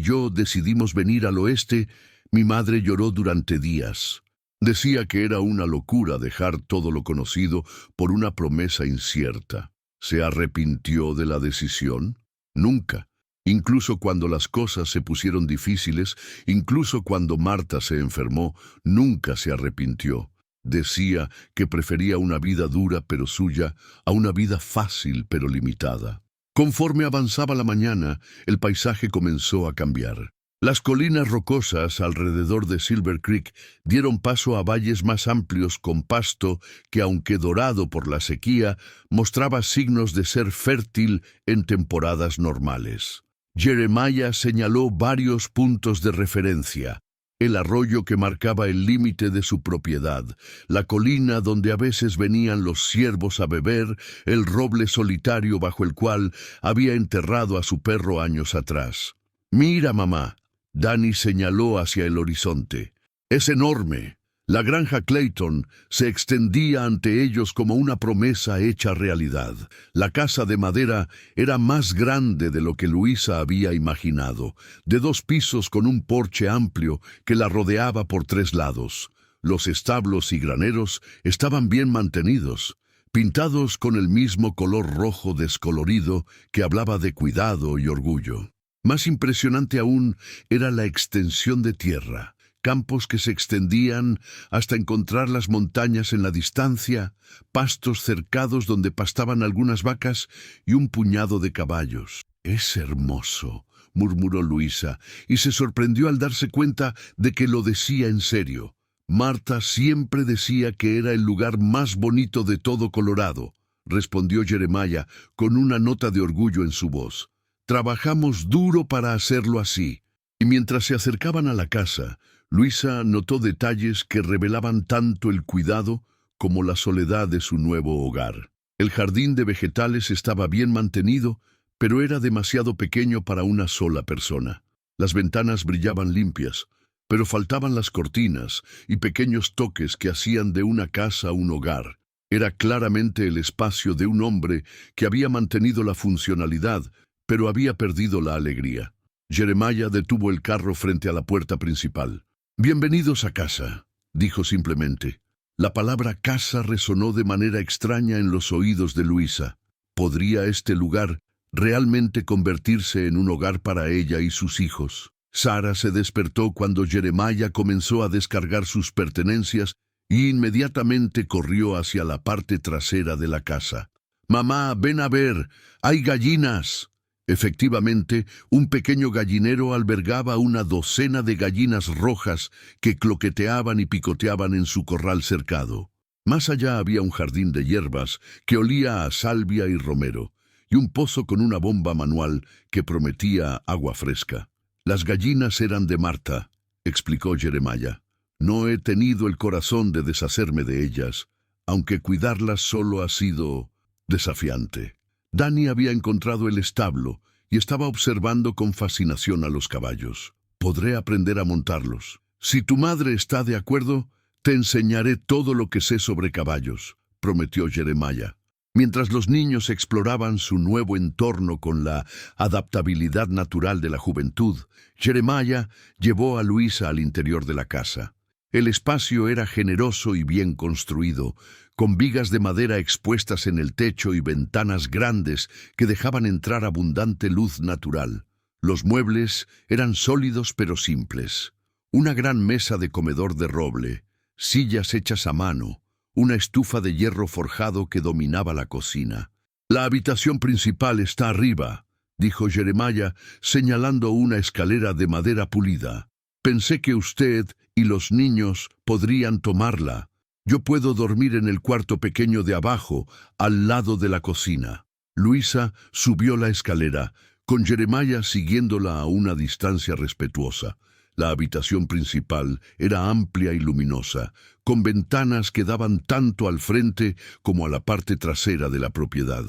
S1: yo decidimos venir al oeste, mi madre lloró durante días. Decía que era una locura dejar todo lo conocido por una promesa incierta. ¿Se arrepintió de la decisión? Nunca. Incluso cuando las cosas se pusieron difíciles, incluso cuando Marta se enfermó, nunca se arrepintió. Decía que prefería una vida dura pero suya a una vida fácil pero limitada». Conforme avanzaba la mañana, el paisaje comenzó a cambiar. Las colinas rocosas alrededor de Silver Creek dieron paso a valles más amplios con pasto que, aunque dorado por la sequía, mostraba signos de ser fértil en temporadas normales. Jeremiah señaló varios puntos de referencia: el arroyo que marcaba el límite de su propiedad, la colina donde a veces venían los ciervos a beber, el roble solitario bajo el cual había enterrado a su perro años atrás. «Mira, mamá», Danny señaló hacia el horizonte. «Es enorme». La granja Clayton se extendía ante ellos como una promesa hecha realidad. La casa de madera era más grande de lo que Luisa había imaginado, de 2 pisos con un porche amplio que la rodeaba por 3 lados. Los establos y graneros estaban bien mantenidos, pintados con el mismo color rojo descolorido que hablaba de cuidado y orgullo. Más impresionante aún era la extensión de tierra, campos que se extendían hasta encontrar las montañas en la distancia, pastos cercados donde pastaban algunas vacas y un puñado de caballos. «Es hermoso», murmuró Luisa, y se sorprendió al darse cuenta de que lo decía en serio. «Marta siempre decía que era el lugar más bonito de todo Colorado», respondió Jeremiah con una nota de orgullo en su voz. «Trabajamos duro para hacerlo así». Y mientras se acercaban a la casa, Luisa notó detalles que revelaban tanto el cuidado como la soledad de su nuevo hogar. El jardín de vegetales estaba bien mantenido, pero era demasiado pequeño para una sola persona. Las ventanas brillaban limpias, pero faltaban las cortinas y pequeños toques que hacían de una casa un hogar. Era claramente el espacio de un hombre que había mantenido la funcionalidad, pero había perdido la alegría. Jeremiah detuvo el carro frente a la puerta principal. «Bienvenidos a casa», dijo simplemente. La palabra casa resonó de manera extraña en los oídos de Luisa. ¿Podría este lugar realmente convertirse en un hogar para ella y sus hijos? Sara se despertó cuando Jeremiah comenzó a descargar sus pertenencias y inmediatamente corrió hacia la parte trasera de la casa. «Mamá, ven a ver, hay gallinas». Efectivamente, un pequeño gallinero albergaba una docena de gallinas rojas que cloqueteaban y picoteaban en su corral cercado. Más allá había un jardín de hierbas que olía a salvia y romero, y un pozo con una bomba manual que prometía agua fresca. «Las gallinas eran de Marta», explicó Jeremiah. «No he tenido el corazón de deshacerme de ellas, aunque cuidarlas solo ha sido desafiante». Dani había encontrado el establo y estaba observando con fascinación a los caballos. «Podré aprender a montarlos. Si tu madre está de acuerdo, te enseñaré todo lo que sé sobre caballos», prometió Jeremiah. Mientras los niños exploraban su nuevo entorno con la adaptabilidad natural de la juventud, Jeremiah llevó a Luisa al interior de la casa. El espacio era generoso y bien construido, con vigas de madera expuestas en el techo y ventanas grandes que dejaban entrar abundante luz natural. Los muebles eran sólidos pero simples. Una gran mesa de comedor de roble, sillas hechas a mano, una estufa de hierro forjado que dominaba la cocina. «La habitación principal está arriba», dijo Jeremiah, señalando una escalera de madera pulida. «Pensé que usted y los niños podrían tomarla. Yo puedo dormir en el cuarto pequeño de abajo, al lado de la cocina». Luisa subió la escalera, con Jeremiah siguiéndola a una distancia respetuosa. La habitación principal era amplia y luminosa, con ventanas que daban tanto al frente como a la parte trasera de la propiedad.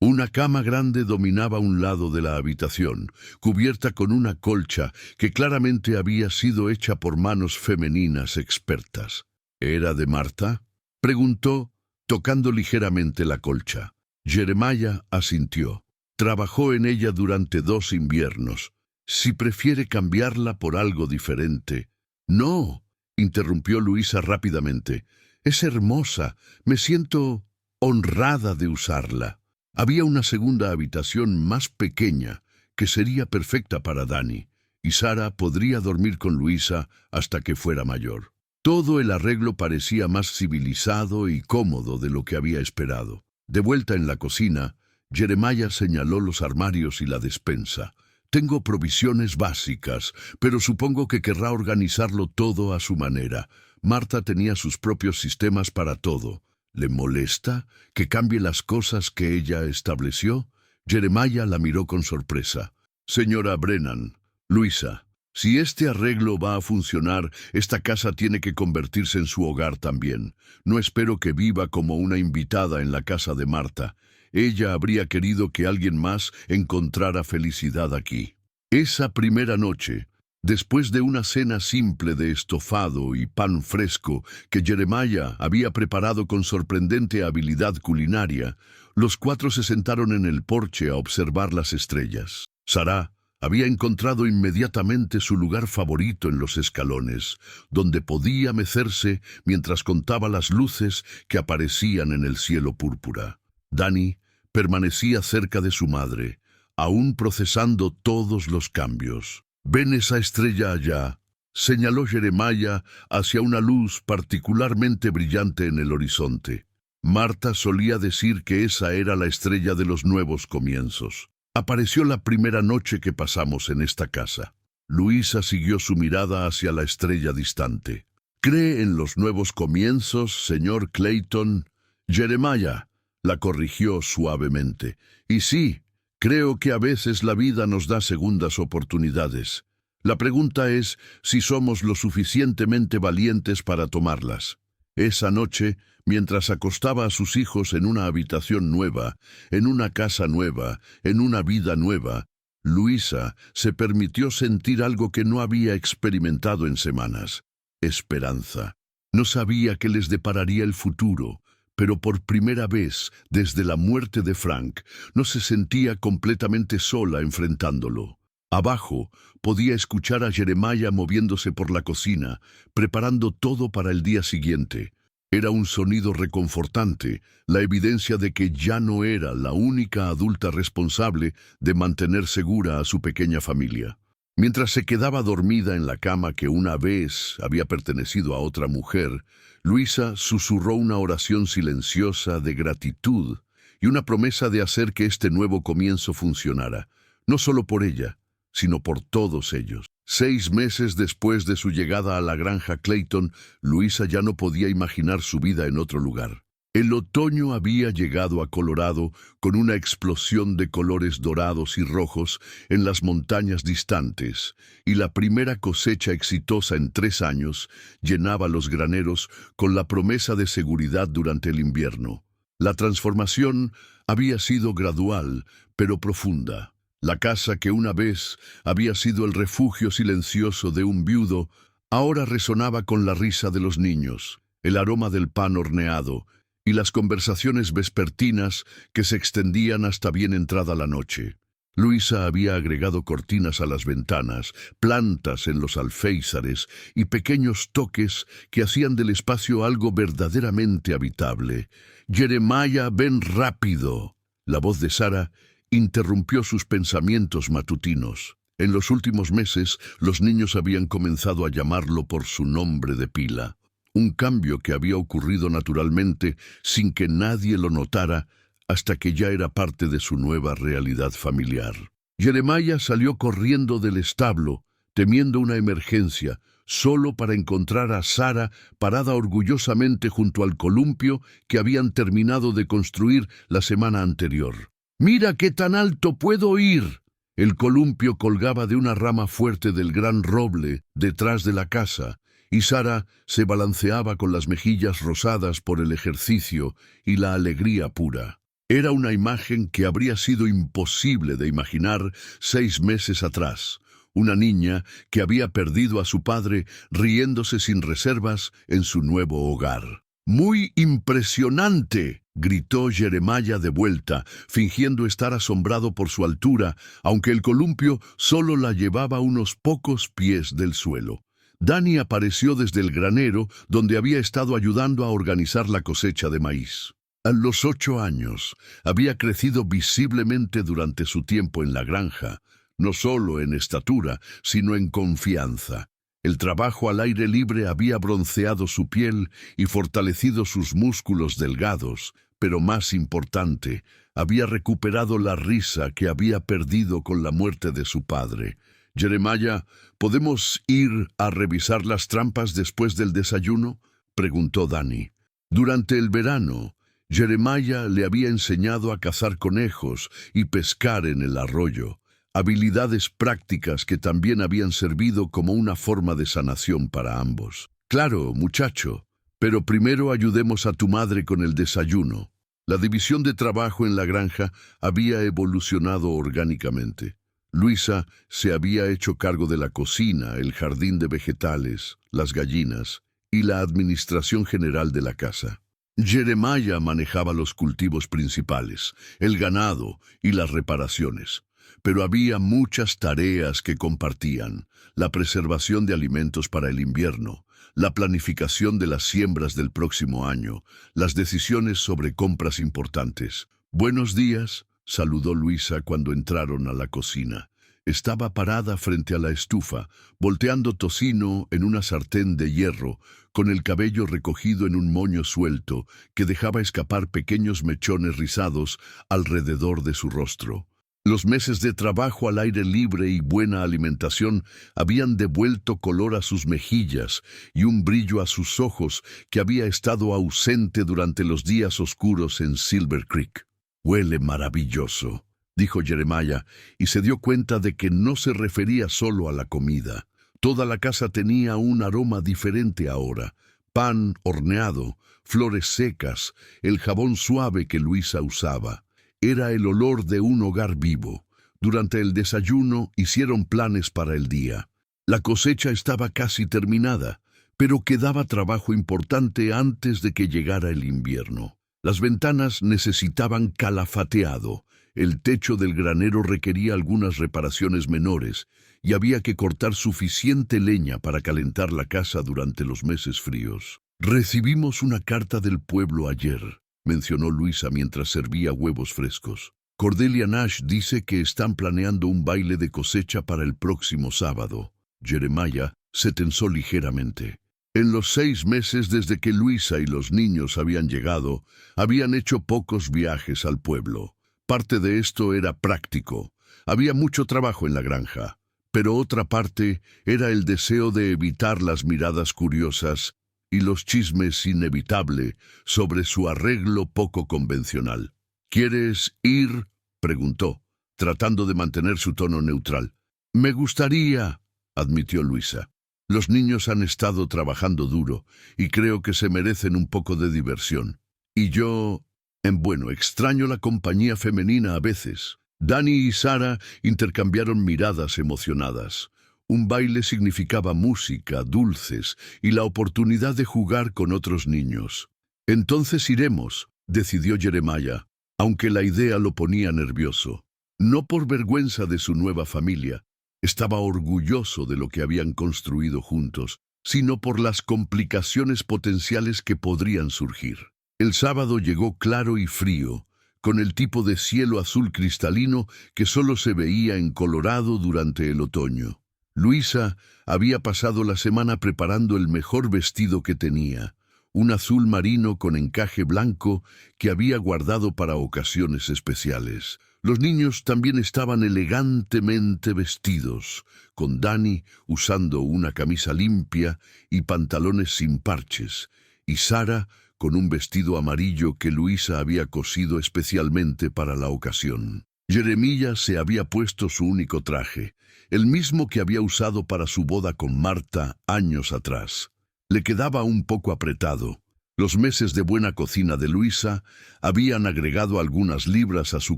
S1: Una cama grande dominaba un lado de la habitación, cubierta con una colcha que claramente había sido hecha por manos femeninas expertas. «¿Era de Marta?», preguntó, tocando ligeramente la colcha. Jeremiah asintió. «Trabajó en ella durante 2 inviernos. Si prefiere cambiarla por algo diferente». «No», interrumpió Luisa rápidamente. «Es hermosa. Me siento honrada de usarla». Había una segunda habitación más pequeña que sería perfecta para Dani, y Sara podría dormir con Luisa hasta que fuera mayor. Todo el arreglo parecía más civilizado y cómodo de lo que había esperado. De vuelta en la cocina, Jeremiah señaló los armarios y la despensa. «Tengo provisiones básicas, pero supongo que querrá organizarlo todo a su manera. Marta tenía sus propios sistemas para todo. ¿Le molesta que cambie las cosas que ella estableció?» Jeremiah la miró con sorpresa. «Señora Brennan, Luisa, si este arreglo va a funcionar, esta casa tiene que convertirse en su hogar también. No espero que viva como una invitada en la casa de Marta. Ella habría querido que alguien más encontrara felicidad aquí». Esa primera noche, después de una cena simple de estofado y pan fresco que Jeremiah había preparado con sorprendente habilidad culinaria, los 4 se sentaron en el porche a observar las estrellas. Sara había encontrado inmediatamente su lugar favorito en los escalones, donde podía mecerse mientras contaba las luces que aparecían en el cielo púrpura. Dani permanecía cerca de su madre, aún procesando todos los cambios. «¿Ven esa estrella allá?», señaló Jeremiah hacia una luz particularmente brillante en el horizonte. Marta solía decir que esa era la estrella de los nuevos comienzos. Apareció la primera noche que pasamos en esta casa. Luisa siguió su mirada hacia la estrella distante. «¿Cree en los nuevos comienzos, señor Clayton?» «Jeremiah», la corrigió suavemente. «Y sí, creo que a veces la vida nos da segundas oportunidades. La pregunta es si somos lo suficientemente valientes para tomarlas». Esa noche, mientras acostaba a sus hijos en una habitación nueva, en una casa nueva, en una vida nueva, Luisa se permitió sentir algo que no había experimentado en semanas: esperanza. No sabía qué les depararía el futuro, pero por primera vez desde la muerte de Frank no se sentía completamente sola enfrentándolo. Abajo podía escuchar a Jeremiah moviéndose por la cocina, preparando todo para el día siguiente. Era un sonido reconfortante, la evidencia de que ya no era la única adulta responsable de mantener segura a su pequeña familia. Mientras se quedaba dormida en la cama que una vez había pertenecido a otra mujer, Luisa susurró una oración silenciosa de gratitud y una promesa de hacer que este nuevo comienzo funcionara, no solo por ella, sino por todos ellos. 6 meses después de su llegada a la granja Clayton, Luisa ya no podía imaginar su vida en otro lugar. El otoño había llegado a Colorado con una explosión de colores dorados y rojos en las montañas distantes, y la primera cosecha exitosa en 3 años llenaba los graneros con la promesa de seguridad durante el invierno. La transformación había sido gradual, pero profunda. La casa que una vez había sido el refugio silencioso de un viudo, ahora resonaba con la risa de los niños, el aroma del pan horneado y las conversaciones vespertinas que se extendían hasta bien entrada la noche. Luisa había agregado cortinas a las ventanas, plantas en los alféizares y pequeños toques que hacían del espacio algo verdaderamente habitable. «Jeremiah, ven rápido». La voz de Sara interrumpió sus pensamientos matutinos. En los últimos meses, los niños habían comenzado a llamarlo por su nombre de pila. Un cambio que había ocurrido naturalmente, sin que nadie lo notara, hasta que ya era parte de su nueva realidad familiar. Jeremiah salió corriendo del establo, temiendo una emergencia, solo para encontrar a Sara parada orgullosamente junto al columpio que habían terminado de construir la semana anterior. «¡Mira qué tan alto puedo ir!». El columpio colgaba de una rama fuerte del gran roble detrás de la casa, y Sara se balanceaba con las mejillas rosadas por el ejercicio y la alegría pura. Era una imagen que habría sido imposible de imaginar 6 meses atrás. Una niña que había perdido a su padre riéndose sin reservas en su nuevo hogar. «¡Muy impresionante!», gritó Jeremiah de vuelta, fingiendo estar asombrado por su altura, aunque el columpio solo la llevaba unos pocos pies del suelo. Danny apareció desde el granero, donde había estado ayudando a organizar la cosecha de maíz. A los 8 años, había crecido visiblemente durante su tiempo en la granja, no solo en estatura, sino en confianza. El trabajo al aire libre había bronceado su piel y fortalecido sus músculos delgados, pero más importante, había recuperado la risa que había perdido con la muerte de su padre. «Jeremiah, ¿podemos ir a revisar las trampas después del desayuno?», preguntó Danny. Durante el verano, Jeremiah le había enseñado a cazar conejos y pescar en el arroyo, habilidades prácticas que también habían servido como una forma de sanación para ambos. «Claro, muchacho, pero primero ayudemos a tu madre con el desayuno». La división de trabajo en la granja había evolucionado orgánicamente. Luisa se había hecho cargo de la cocina, el jardín de vegetales, las gallinas y la administración general de la casa. Jeremiah manejaba los cultivos principales, el ganado y las reparaciones. Pero había muchas tareas que compartían: la preservación de alimentos para el invierno, la planificación de las siembras del próximo año, las decisiones sobre compras importantes. «Buenos días», saludó Luisa cuando entraron a la cocina. Estaba parada frente a la estufa, volteando tocino en una sartén de hierro, con el cabello recogido en un moño suelto que dejaba escapar pequeños mechones rizados alrededor de su rostro. Los meses de trabajo al aire libre y buena alimentación habían devuelto color a sus mejillas y un brillo a sus ojos que había estado ausente durante los días oscuros en Silver Creek. «Huele maravilloso», dijo Jeremiah, y se dio cuenta de que no se refería solo a la comida. Toda la casa tenía un aroma diferente ahora: pan horneado, flores secas, el jabón suave que Luisa usaba. Era el olor de un hogar vivo. Durante el desayuno hicieron planes para el día. La cosecha estaba casi terminada, pero quedaba trabajo importante antes de que llegara el invierno. Las ventanas necesitaban calafateado, el techo del granero requería algunas reparaciones menores, y había que cortar suficiente leña para calentar la casa durante los meses fríos. «Recibimos una carta del pueblo ayer», mencionó Luisa mientras servía huevos frescos. «Cordelia Nash dice que están planeando un baile de cosecha para el próximo sábado». Jeremiah se tensó ligeramente. En los 6 meses desde que Luisa y los niños habían llegado, habían hecho pocos viajes al pueblo. Parte de esto era práctico. Había mucho trabajo en la granja, pero otra parte era el deseo de evitar las miradas curiosas y los chismes inevitables sobre su arreglo poco convencional. «¿Quieres ir?», preguntó, tratando de mantener su tono neutral. «Me gustaría», admitió Luisa. «Los niños han estado trabajando duro y creo que se merecen un poco de diversión. Y yo, bueno, extraño la compañía femenina a veces». Dani y Sara intercambiaron miradas emocionadas. Un baile significaba música, dulces y la oportunidad de jugar con otros niños. «Entonces iremos», decidió Jeremiah, aunque la idea lo ponía nervioso. No por vergüenza de su nueva familia, estaba orgulloso de lo que habían construido juntos, sino por las complicaciones potenciales que podrían surgir. El sábado llegó claro y frío, con el tipo de cielo azul cristalino que solo se veía en Colorado durante el otoño. Luisa había pasado la semana preparando el mejor vestido que tenía, un azul marino con encaje blanco que había guardado para ocasiones especiales. Los niños también estaban elegantemente vestidos, con Dani usando una camisa limpia y pantalones sin parches, y Sara con un vestido amarillo que Luisa había cosido especialmente para la ocasión. Jeremiah se había puesto su único traje, el mismo que había usado para su boda con Marta años atrás. Le quedaba un poco apretado. Los meses de buena cocina de Luisa habían agregado algunas libras a su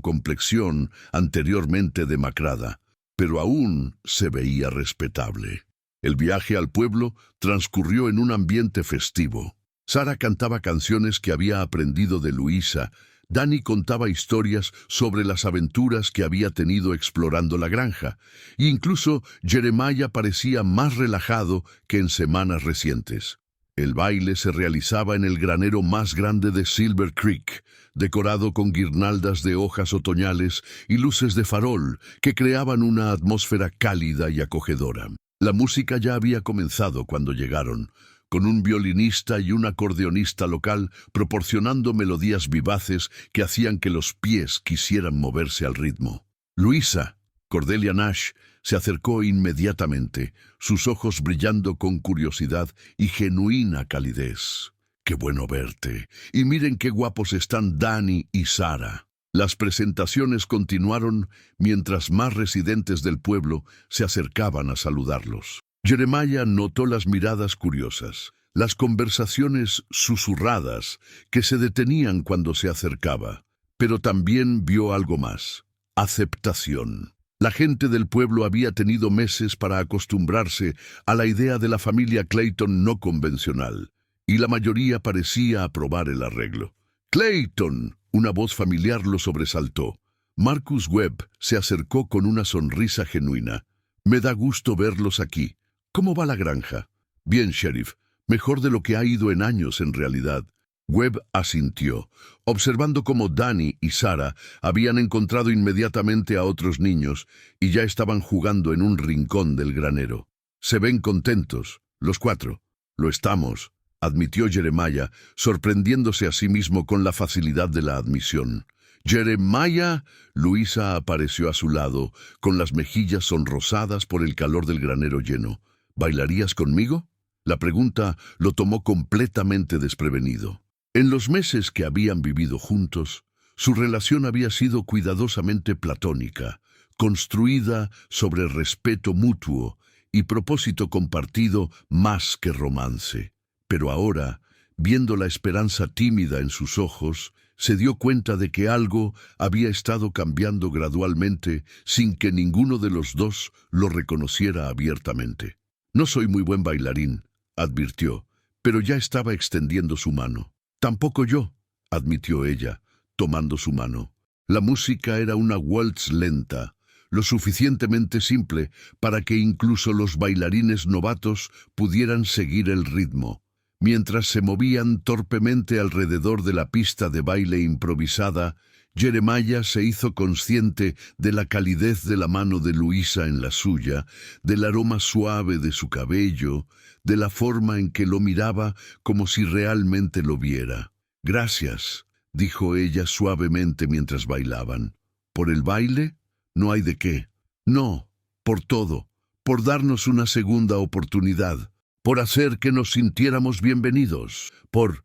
S1: complexión anteriormente demacrada, pero aún se veía respetable. El viaje al pueblo transcurrió en un ambiente festivo. Sara cantaba canciones que había aprendido de Luisa. Dani contaba historias sobre las aventuras que había tenido explorando la granja, e incluso Jeremiah parecía más relajado que en semanas recientes. El baile se realizaba en el granero más grande de Silver Creek, decorado con guirnaldas de hojas otoñales y luces de farol que creaban una atmósfera cálida y acogedora. La música ya había comenzado cuando llegaron, con un violinista y un acordeonista local proporcionando melodías vivaces que hacían que los pies quisieran moverse al ritmo. Luisa, Cordelia Nash, se acercó inmediatamente, sus ojos brillando con curiosidad y genuina calidez. «Qué bueno verte, y miren qué guapos están Dani y Sara». Las presentaciones continuaron mientras más residentes del pueblo se acercaban a saludarlos. Jeremiah notó las miradas curiosas, las conversaciones susurradas que se detenían cuando se acercaba, pero también vio algo más: aceptación. La gente del pueblo había tenido meses para acostumbrarse a la idea de la familia Clayton no convencional, y la mayoría parecía aprobar el arreglo. «¡Clayton!», una voz familiar lo sobresaltó. Marcus Webb se acercó con una sonrisa genuina. «Me da gusto verlos aquí. ¿Cómo va la granja?» «Bien, sheriff. Mejor de lo que ha ido en años, en realidad. Webb asintió, observando cómo Danny y Sarah habían encontrado inmediatamente a otros niños y ya estaban jugando en un rincón del granero. Se ven contentos, los cuatro. Lo estamos, admitió Jeremiah, sorprendiéndose a sí mismo con la facilidad de la admisión. Jeremiah, Luisa apareció a su lado, con las mejillas sonrosadas por el calor del granero lleno. ¿Bailarías conmigo? La pregunta lo tomó completamente desprevenido. En los meses que habían vivido juntos, su relación había sido cuidadosamente platónica, construida sobre respeto mutuo y propósito compartido más que romance. Pero ahora, viendo la esperanza tímida en sus ojos, se dio cuenta de que algo había estado cambiando gradualmente sin que ninguno de los dos lo reconociera abiertamente. «No soy muy buen bailarín», advirtió, pero ya estaba extendiendo su mano. «Tampoco yo», admitió ella, tomando su mano. La música era una waltz lenta, lo suficientemente simple para que incluso los bailarines novatos pudieran seguir el ritmo. Mientras se movían torpemente alrededor de la pista de baile improvisada, Jeremiah se hizo consciente de la calidez de la mano de Luisa en la suya, del aroma suave de su cabello, de la forma en que lo miraba como si realmente lo viera. «Gracias», dijo ella suavemente mientras bailaban. «¿Por el baile? No hay de qué. No, por todo, por darnos una segunda oportunidad, por hacer que nos sintiéramos bienvenidos, por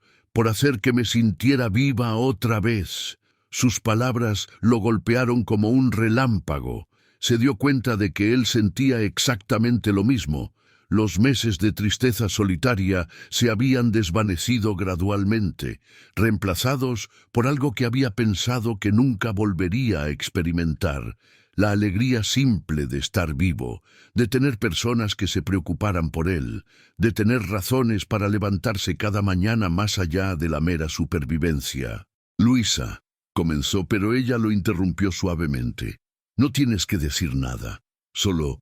S1: hacer que me sintiera viva otra vez». Sus palabras lo golpearon como un relámpago. Se dio cuenta de que él sentía exactamente lo mismo. Los meses de tristeza solitaria se habían desvanecido gradualmente, reemplazados por algo que había pensado que nunca volvería a experimentar: la alegría simple de estar vivo, de tener personas que se preocuparan por él, de tener razones para levantarse cada mañana más allá de la mera supervivencia. «Luisa», comenzó, pero ella lo interrumpió suavemente. «No tienes que decir nada. Solo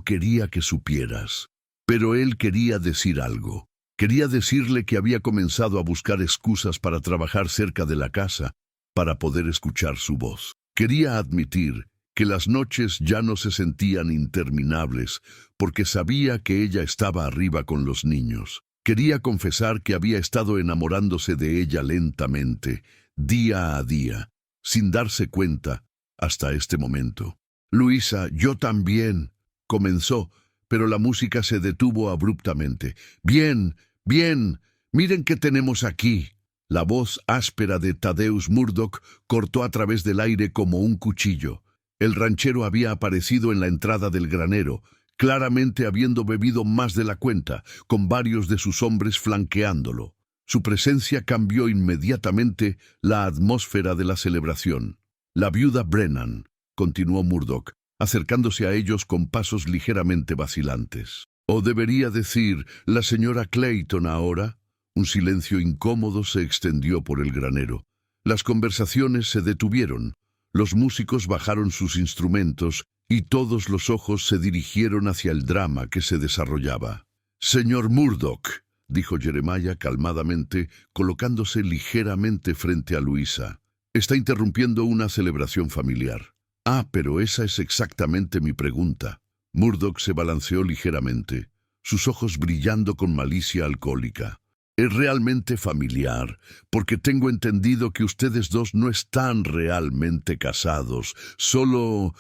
S1: quería que supieras». Pero él quería decir algo. Quería decirle que había comenzado a buscar excusas para trabajar cerca de la casa, para poder escuchar su voz. Quería admitir que las noches ya no se sentían interminables, porque sabía que ella estaba arriba con los niños. Quería confesar que había estado enamorándose de ella lentamente, día a día, sin darse cuenta, hasta este momento. «Luisa, yo también», comenzó, pero la música se detuvo abruptamente. «Bien, bien, miren qué tenemos aquí». La voz áspera de Thaddeus Murdoch cortó a través del aire como un cuchillo. El ranchero había aparecido en la entrada del granero, claramente habiendo bebido más de la cuenta, con varios de sus hombres flanqueándolo. Su presencia cambió inmediatamente la atmósfera de la celebración. «La viuda Brennan», continuó Murdoch, acercándose a ellos con pasos ligeramente vacilantes. «O debería decir, la señora Clayton ahora». Un silencio incómodo se extendió por el granero. Las conversaciones se detuvieron. Los músicos bajaron sus instrumentos y todos los ojos se dirigieron hacia el drama que se desarrollaba. «Señor Murdoch», dijo Jeremiah calmadamente, colocándose ligeramente frente a Luisa, «está interrumpiendo una celebración familiar». «Ah, pero esa es exactamente mi pregunta». Murdoch se balanceó ligeramente, sus ojos brillando con malicia alcohólica. «Es realmente familiar, porque tengo entendido que ustedes dos no están realmente casados, solo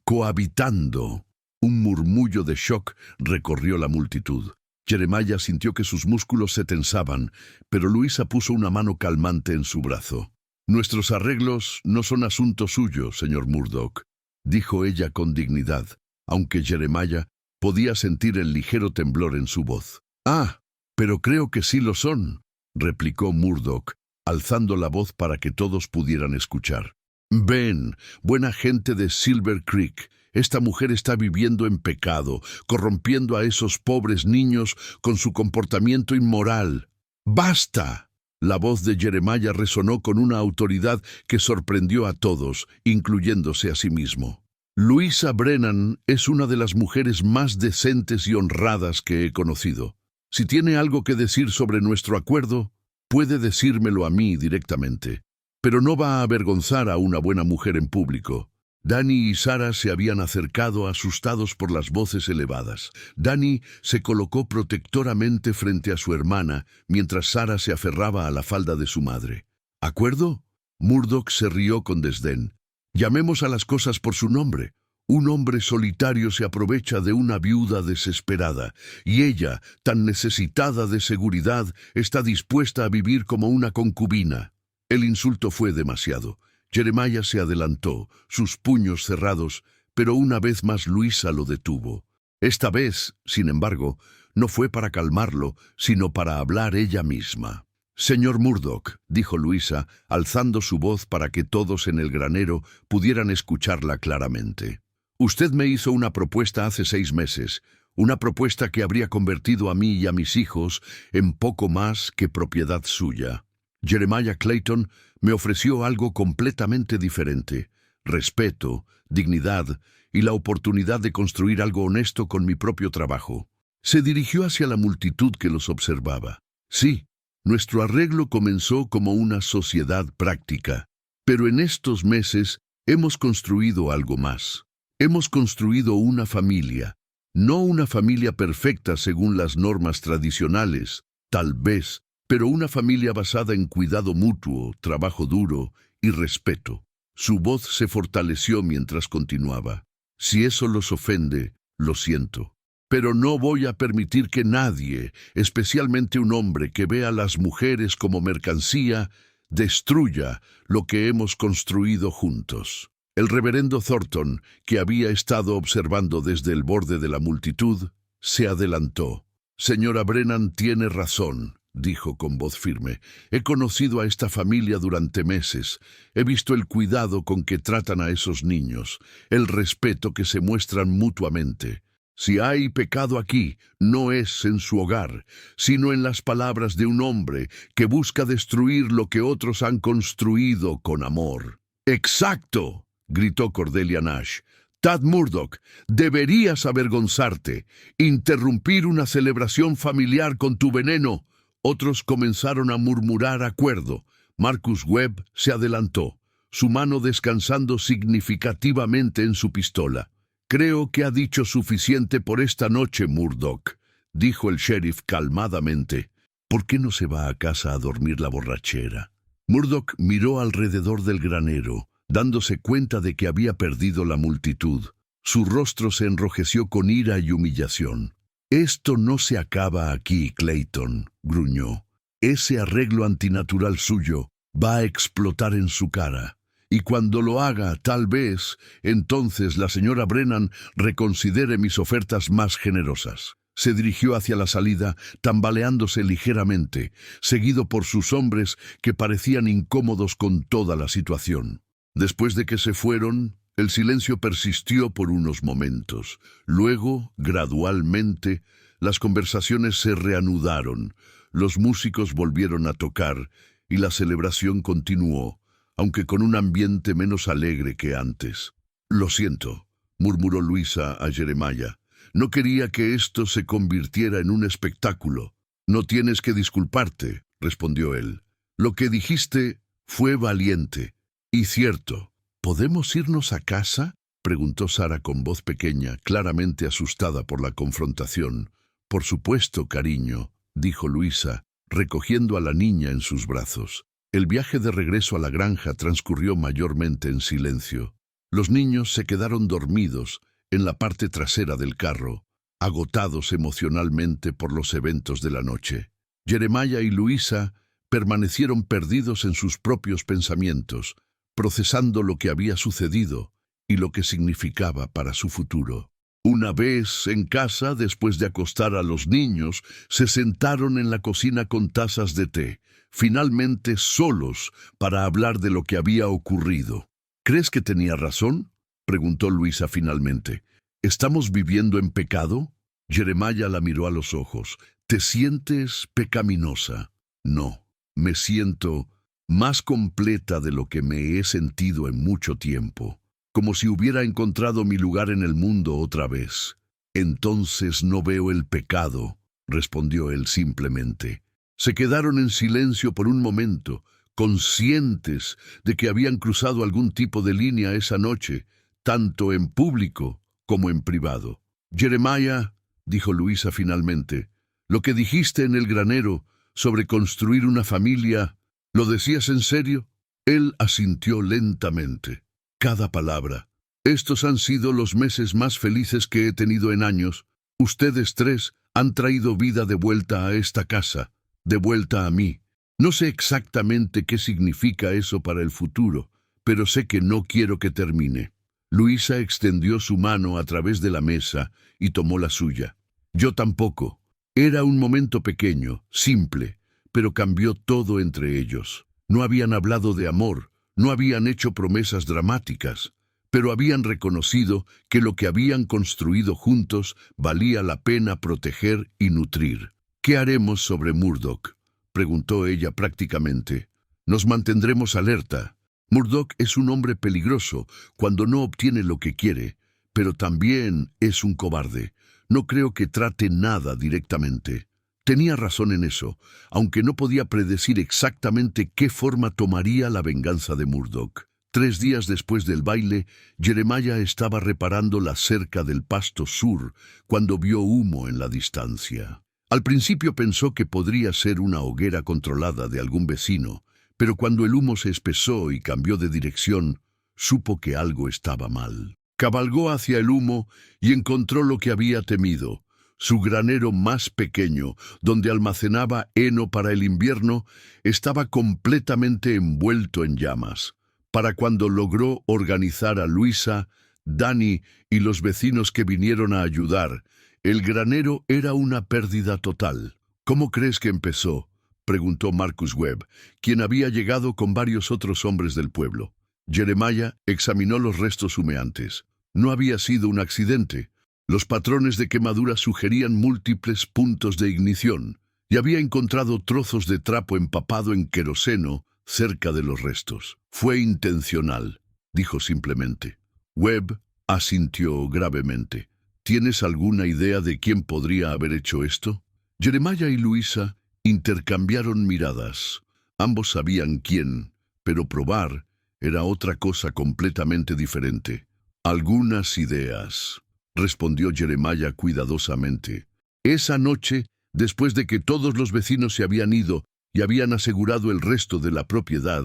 S1: cohabitando». Un murmullo de shock recorrió la multitud. Jeremiah sintió que sus músculos se tensaban, pero Luisa puso una mano calmante en su brazo. «Nuestros arreglos no son asunto suyo, señor Murdoch», dijo ella con dignidad, aunque Jeremiah podía sentir el ligero temblor en su voz. «Ah, pero creo que sí lo son», replicó Murdoch, alzando la voz para que todos pudieran escuchar. «Ven, buena gente de Silver Creek, esta mujer está viviendo en pecado, corrompiendo a esos pobres niños con su comportamiento inmoral. ¡Basta!». La voz de Jeremiah resonó con una autoridad que sorprendió a todos, incluyéndose a sí mismo. «Luisa Brennan es una de las mujeres más decentes y honradas que he conocido. Si tiene algo que decir sobre nuestro acuerdo, Puede decírmelo a mí directamente, pero no va a avergonzar a una buena mujer en público. Danny y Sarah se habían acercado asustados por las voces elevadas. Danny se colocó protectoramente frente a su hermana, mientras Sarah se aferraba a la falda de su madre. ¿Acuerdo? Murdoch se rió con desdén. Llamemos a las cosas por su nombre. Un hombre solitario se aprovecha de una viuda desesperada, y ella, tan necesitada de seguridad, está dispuesta a vivir como una concubina. El insulto fue demasiado. Jeremiah se adelantó, sus puños cerrados, pero una vez más Luisa lo detuvo. Esta vez, sin embargo, no fue para calmarlo, sino para hablar ella misma. «Señor Murdoch», dijo Luisa, alzando su voz para que todos en el granero pudieran escucharla claramente. «Usted me hizo una propuesta hace 6 meses, una propuesta que habría convertido a mí y a mis hijos en poco más que propiedad suya. Jeremiah Clayton me ofreció algo completamente diferente: respeto, dignidad y la oportunidad de construir algo honesto con mi propio trabajo». Se dirigió hacia la multitud que los observaba. «Sí, nuestro arreglo comenzó como una sociedad práctica, pero en estos meses hemos construido algo más. Hemos construido una familia, no una familia perfecta según las normas tradicionales, tal vez, pero una familia basada en cuidado mutuo, trabajo duro y respeto». Su voz se fortaleció mientras continuaba. «Si eso los ofende, lo siento. Pero no voy a permitir que nadie, especialmente un hombre que ve a las mujeres como mercancía, destruya lo que hemos construido juntos». El reverendo Thornton, que había estado observando desde el borde de la multitud, se adelantó. «Señora Brennan tiene razón», dijo con voz firme. «He conocido a esta familia durante meses. He visto el cuidado con que tratan a esos niños, el respeto que se muestran mutuamente. Si hay pecado aquí, no es en su hogar, sino en las palabras de un hombre que busca destruir lo que otros han construido con amor». «¡Exacto!», gritó Cordelia Nash. «Tad Murdoch, deberías avergonzarte. Interrumpir una celebración familiar con tu veneno». Otros comenzaron a murmurar acuerdo. Marcus Webb se adelantó, su mano descansando significativamente en su pistola. «Creo que ha dicho suficiente por esta noche, Murdoch», dijo el sheriff calmadamente. «¿Por qué no se va a casa a dormir la borrachera?» Murdoch miró alrededor del granero, dándose cuenta de que había perdido la multitud. Su rostro se enrojeció con ira y humillación. «Esto no se acaba aquí, Clayton», gruñó. «Ese arreglo antinatural suyo va a explotar en su cara. Y cuando lo haga, tal vez, entonces la señora Brennan reconsidere mis ofertas más generosas». Se dirigió hacia la salida, tambaleándose ligeramente, seguido por sus hombres que parecían incómodos con toda la situación. Después de que se fueron, el silencio persistió por unos momentos. Luego, gradualmente, las conversaciones se reanudaron, los músicos volvieron a tocar y la celebración continuó, aunque con un ambiente menos alegre que antes. «Lo siento», murmuró Luisa a Jeremiah. «No quería que esto se convirtiera en un espectáculo». «No tienes que disculparte», respondió él. «Lo que dijiste fue valiente y cierto». «¿Podemos irnos a casa?», preguntó Sarah con voz pequeña, claramente asustada por la confrontación. «Por supuesto, cariño», dijo Luisa, recogiendo a la niña en sus brazos. El viaje de regreso a la granja transcurrió mayormente en silencio. Los niños se quedaron dormidos en la parte trasera del carro, agotados emocionalmente por los eventos de la noche. Jeremiah y Luisa permanecieron perdidos en sus propios pensamientos, procesando lo que había sucedido y lo que significaba para su futuro. Una vez en casa, después de acostar a los niños, se sentaron en la cocina con tazas de té, finalmente solos para hablar de lo que había ocurrido. «¿Crees que tenía razón?», preguntó Luisa finalmente. «¿Estamos viviendo en pecado?». Jeremiah la miró a los ojos. «¿Te sientes pecaminosa?». «No, me siento más completa de lo que me he sentido en mucho tiempo, como si hubiera encontrado mi lugar en el mundo otra vez». «Entonces no veo el pecado», respondió él simplemente. Se quedaron en silencio por un momento, conscientes de que habían cruzado algún tipo de línea esa noche, tanto en público como en privado. Jeremiah, dijo Luisa finalmente, lo que dijiste en el granero sobre construir una familia, ¿lo decías en serio? Él asintió lentamente. Cada palabra. Estos han sido los meses más felices que he tenido en años. Ustedes tres han traído vida de vuelta a esta casa, de vuelta a mí. No sé exactamente qué significa eso para el futuro, pero sé que no quiero que termine. Luisa extendió su mano a través de la mesa y tomó la suya. Yo tampoco. Era un momento pequeño, simple, pero cambió todo entre ellos. No habían hablado de amor, no habían hecho promesas dramáticas, pero habían reconocido que lo que habían construido juntos valía la pena proteger y nutrir. ¿Qué haremos sobre Murdoch?, preguntó ella prácticamente. Nos mantendremos alerta. Murdoch es un hombre peligroso cuando no obtiene lo que quiere, pero también es un cobarde. No creo que trate nada directamente. Tenía razón en eso, aunque no podía predecir exactamente qué forma tomaría la venganza de Murdoch. 3 días después del baile, Jeremiah estaba reparando la cerca del pasto sur cuando vio humo en la distancia. Al principio pensó que podría ser una hoguera controlada de algún vecino, pero cuando el humo se espesó y cambió de dirección, supo que algo estaba mal. Cabalgó hacia el humo y encontró lo que había temido. Su granero más pequeño, donde almacenaba heno para el invierno, estaba completamente envuelto en llamas. Para cuando logró organizar a Luisa, Danny y los vecinos que vinieron a ayudar, el granero era una pérdida total. ¿Cómo crees que empezó?, preguntó Marcus Webb, quien había llegado con varios otros hombres del pueblo. Jeremiah examinó los restos humeantes. No había sido un accidente. Los patrones de quemadura sugerían múltiples puntos de ignición, y había encontrado trozos de trapo empapado en queroseno cerca de los restos. Fue intencional, dijo simplemente. Webb asintió gravemente. ¿Tienes alguna idea de quién podría haber hecho esto? Jeremiah y Luisa intercambiaron miradas. Ambos sabían quién, pero probar era otra cosa completamente diferente. Algunas ideas, respondió Jeremiah cuidadosamente. Esa noche, después de que todos los vecinos se habían ido y habían asegurado el resto de la propiedad,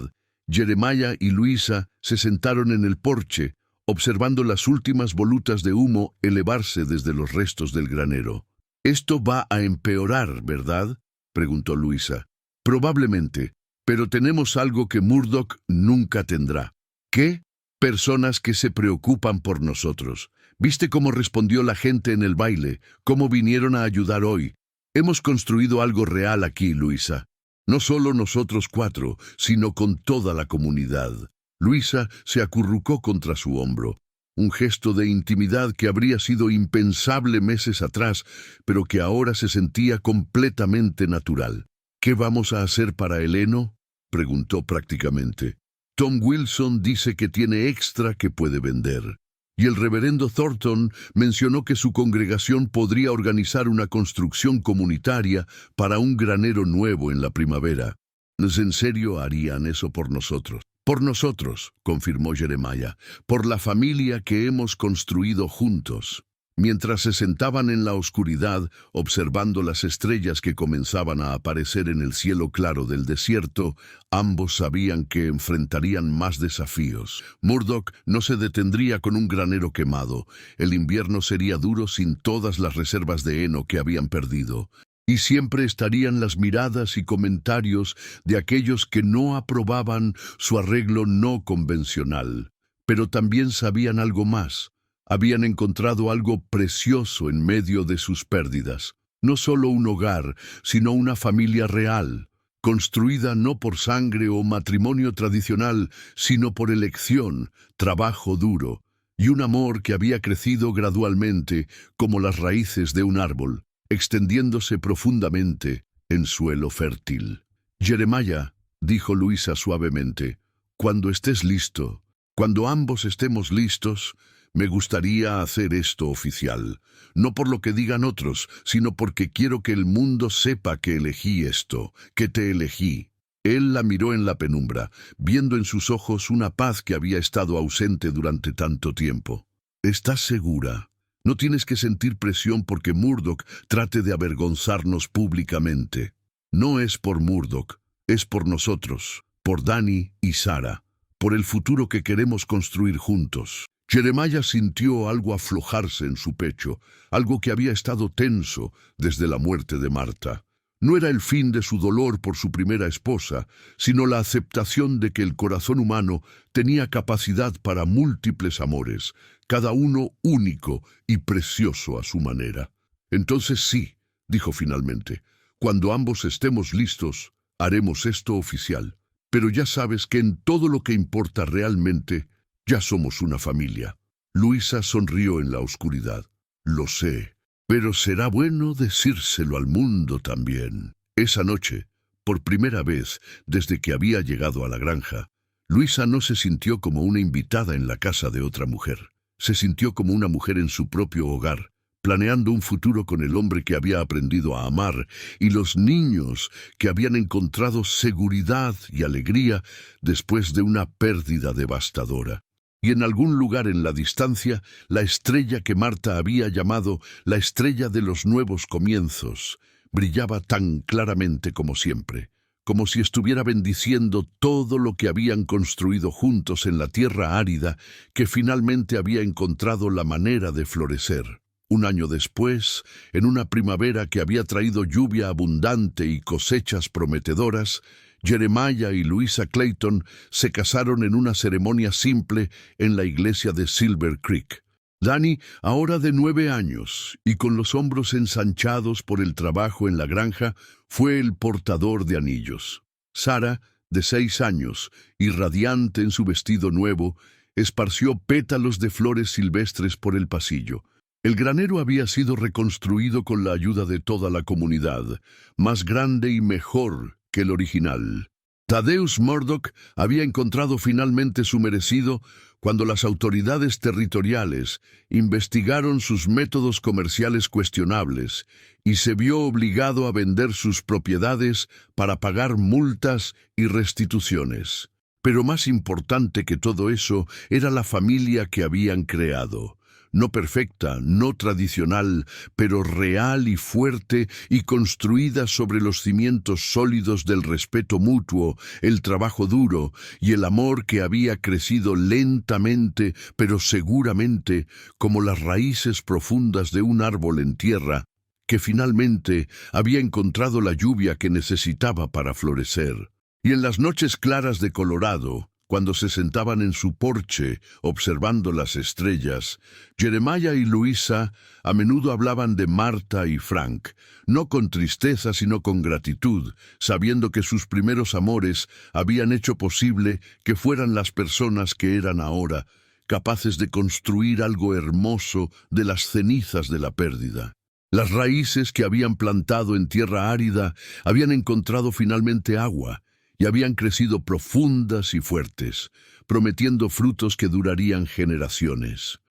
S1: Jeremiah y Luisa se sentaron en el porche, observando las últimas volutas de humo elevarse desde los restos del granero. «Esto va a empeorar, ¿verdad?», preguntó Luisa. «Probablemente, pero tenemos algo que Murdoch nunca tendrá». «¿Qué?». «Personas que se preocupan por nosotros. ¿Viste cómo respondió la gente en el baile? ¿Cómo vinieron a ayudar hoy? Hemos construido algo real aquí, Luisa. No solo nosotros 4, sino con toda la comunidad». Luisa se acurrucó contra su hombro. Un gesto de intimidad que habría sido impensable meses atrás, pero que ahora se sentía completamente natural. «¿Qué vamos a hacer para el heno?», preguntó prácticamente. «Tom Wilson dice que tiene extra que puede vender. Y el reverendo Thornton mencionó que su congregación podría organizar una construcción comunitaria para un granero nuevo en la primavera. ¿En serio harían eso por nosotros?». «Por nosotros», confirmó Jeremiah, «por la familia que hemos construido juntos». Mientras se sentaban en la oscuridad, observando las estrellas que comenzaban a aparecer en el cielo claro del desierto, ambos sabían que enfrentarían más desafíos. Murdoch no se detendría con un granero quemado. El invierno sería duro sin todas las reservas de heno que habían perdido. Y siempre estarían las miradas y comentarios de aquellos que no aprobaban su arreglo no convencional. Pero también sabían algo más. Habían encontrado algo precioso en medio de sus pérdidas. No solo un hogar, sino una familia real, construida no por sangre o matrimonio tradicional, sino por elección, trabajo duro, y un amor que había crecido gradualmente como las raíces de un árbol, extendiéndose profundamente en suelo fértil. «Jeremiah», dijo Luisa suavemente, «cuando estés listo, cuando ambos estemos listos, Me gustaría hacer esto oficial, no por lo que digan otros, sino porque quiero que el mundo sepa que elegí esto, que te elegí. Él la miró en la penumbra, viendo en sus ojos una paz que había estado ausente durante tanto tiempo. ¿Estás segura? No tienes que sentir presión porque Murdoch trate de avergonzarnos públicamente. No es por Murdoch, es por nosotros, por Dani y Sarah, por el futuro que queremos construir juntos. Jeremiah sintió algo aflojarse en su pecho, algo que había estado tenso desde la muerte de Marta. No era el fin de su dolor por su primera esposa, sino la aceptación de que el corazón humano tenía capacidad para múltiples amores, cada uno único y precioso a su manera. Entonces sí, dijo finalmente, cuando ambos estemos listos, haremos esto oficial. Pero ya sabes que en todo lo que importa realmente, ya somos una familia. Luisa sonrió en la oscuridad. Lo sé. Pero será bueno decírselo al mundo también. Esa noche, por primera vez desde que había llegado a la granja, Luisa no se sintió como una invitada en la casa de otra mujer. Se sintió como una mujer en su propio hogar, planeando un futuro con el hombre que había aprendido a amar y los niños que habían encontrado seguridad y alegría después de una pérdida devastadora. Y en algún lugar en la distancia, la estrella que Marta había llamado la estrella de los nuevos comienzos, brillaba tan claramente como siempre, como si estuviera bendiciendo todo lo que habían construido juntos en la tierra árida que finalmente había encontrado la manera de florecer. Un año después, en una primavera que había traído lluvia abundante y cosechas prometedoras, Jeremiah y Luisa Clayton se casaron en una ceremonia simple en la iglesia de Silver Creek. Dani, ahora de 9 años y con los hombros ensanchados por el trabajo en la granja, fue el portador de anillos. Sarah, de 6 años y radiante en su vestido nuevo, esparció pétalos de flores silvestres por el pasillo. El granero había sido reconstruido con la ayuda de toda la comunidad, más grande y mejor que el original. Thaddeus Murdoch había encontrado finalmente su merecido cuando las autoridades territoriales investigaron sus métodos comerciales cuestionables y se vio obligado a vender sus propiedades para pagar multas y restituciones. Pero más importante que todo eso era la familia que habían creado. No perfecta, no tradicional, pero real y fuerte y construida sobre los cimientos sólidos del respeto mutuo, el trabajo duro y el amor que había crecido lentamente, pero seguramente, como las raíces profundas de un árbol en tierra, que finalmente había encontrado la lluvia que necesitaba para florecer. Y en las noches claras de Colorado, cuando se sentaban en su porche observando las estrellas, Jeremiah y Luisa a menudo hablaban de Marta y Frank, no con tristeza sino con gratitud, sabiendo que sus primeros amores habían hecho posible que fueran las personas que eran ahora, capaces de construir algo hermoso de las cenizas de la pérdida. Las raíces que habían plantado en tierra árida habían encontrado finalmente agua, y habían crecido profundas y fuertes, prometiendo frutos que durarían generaciones.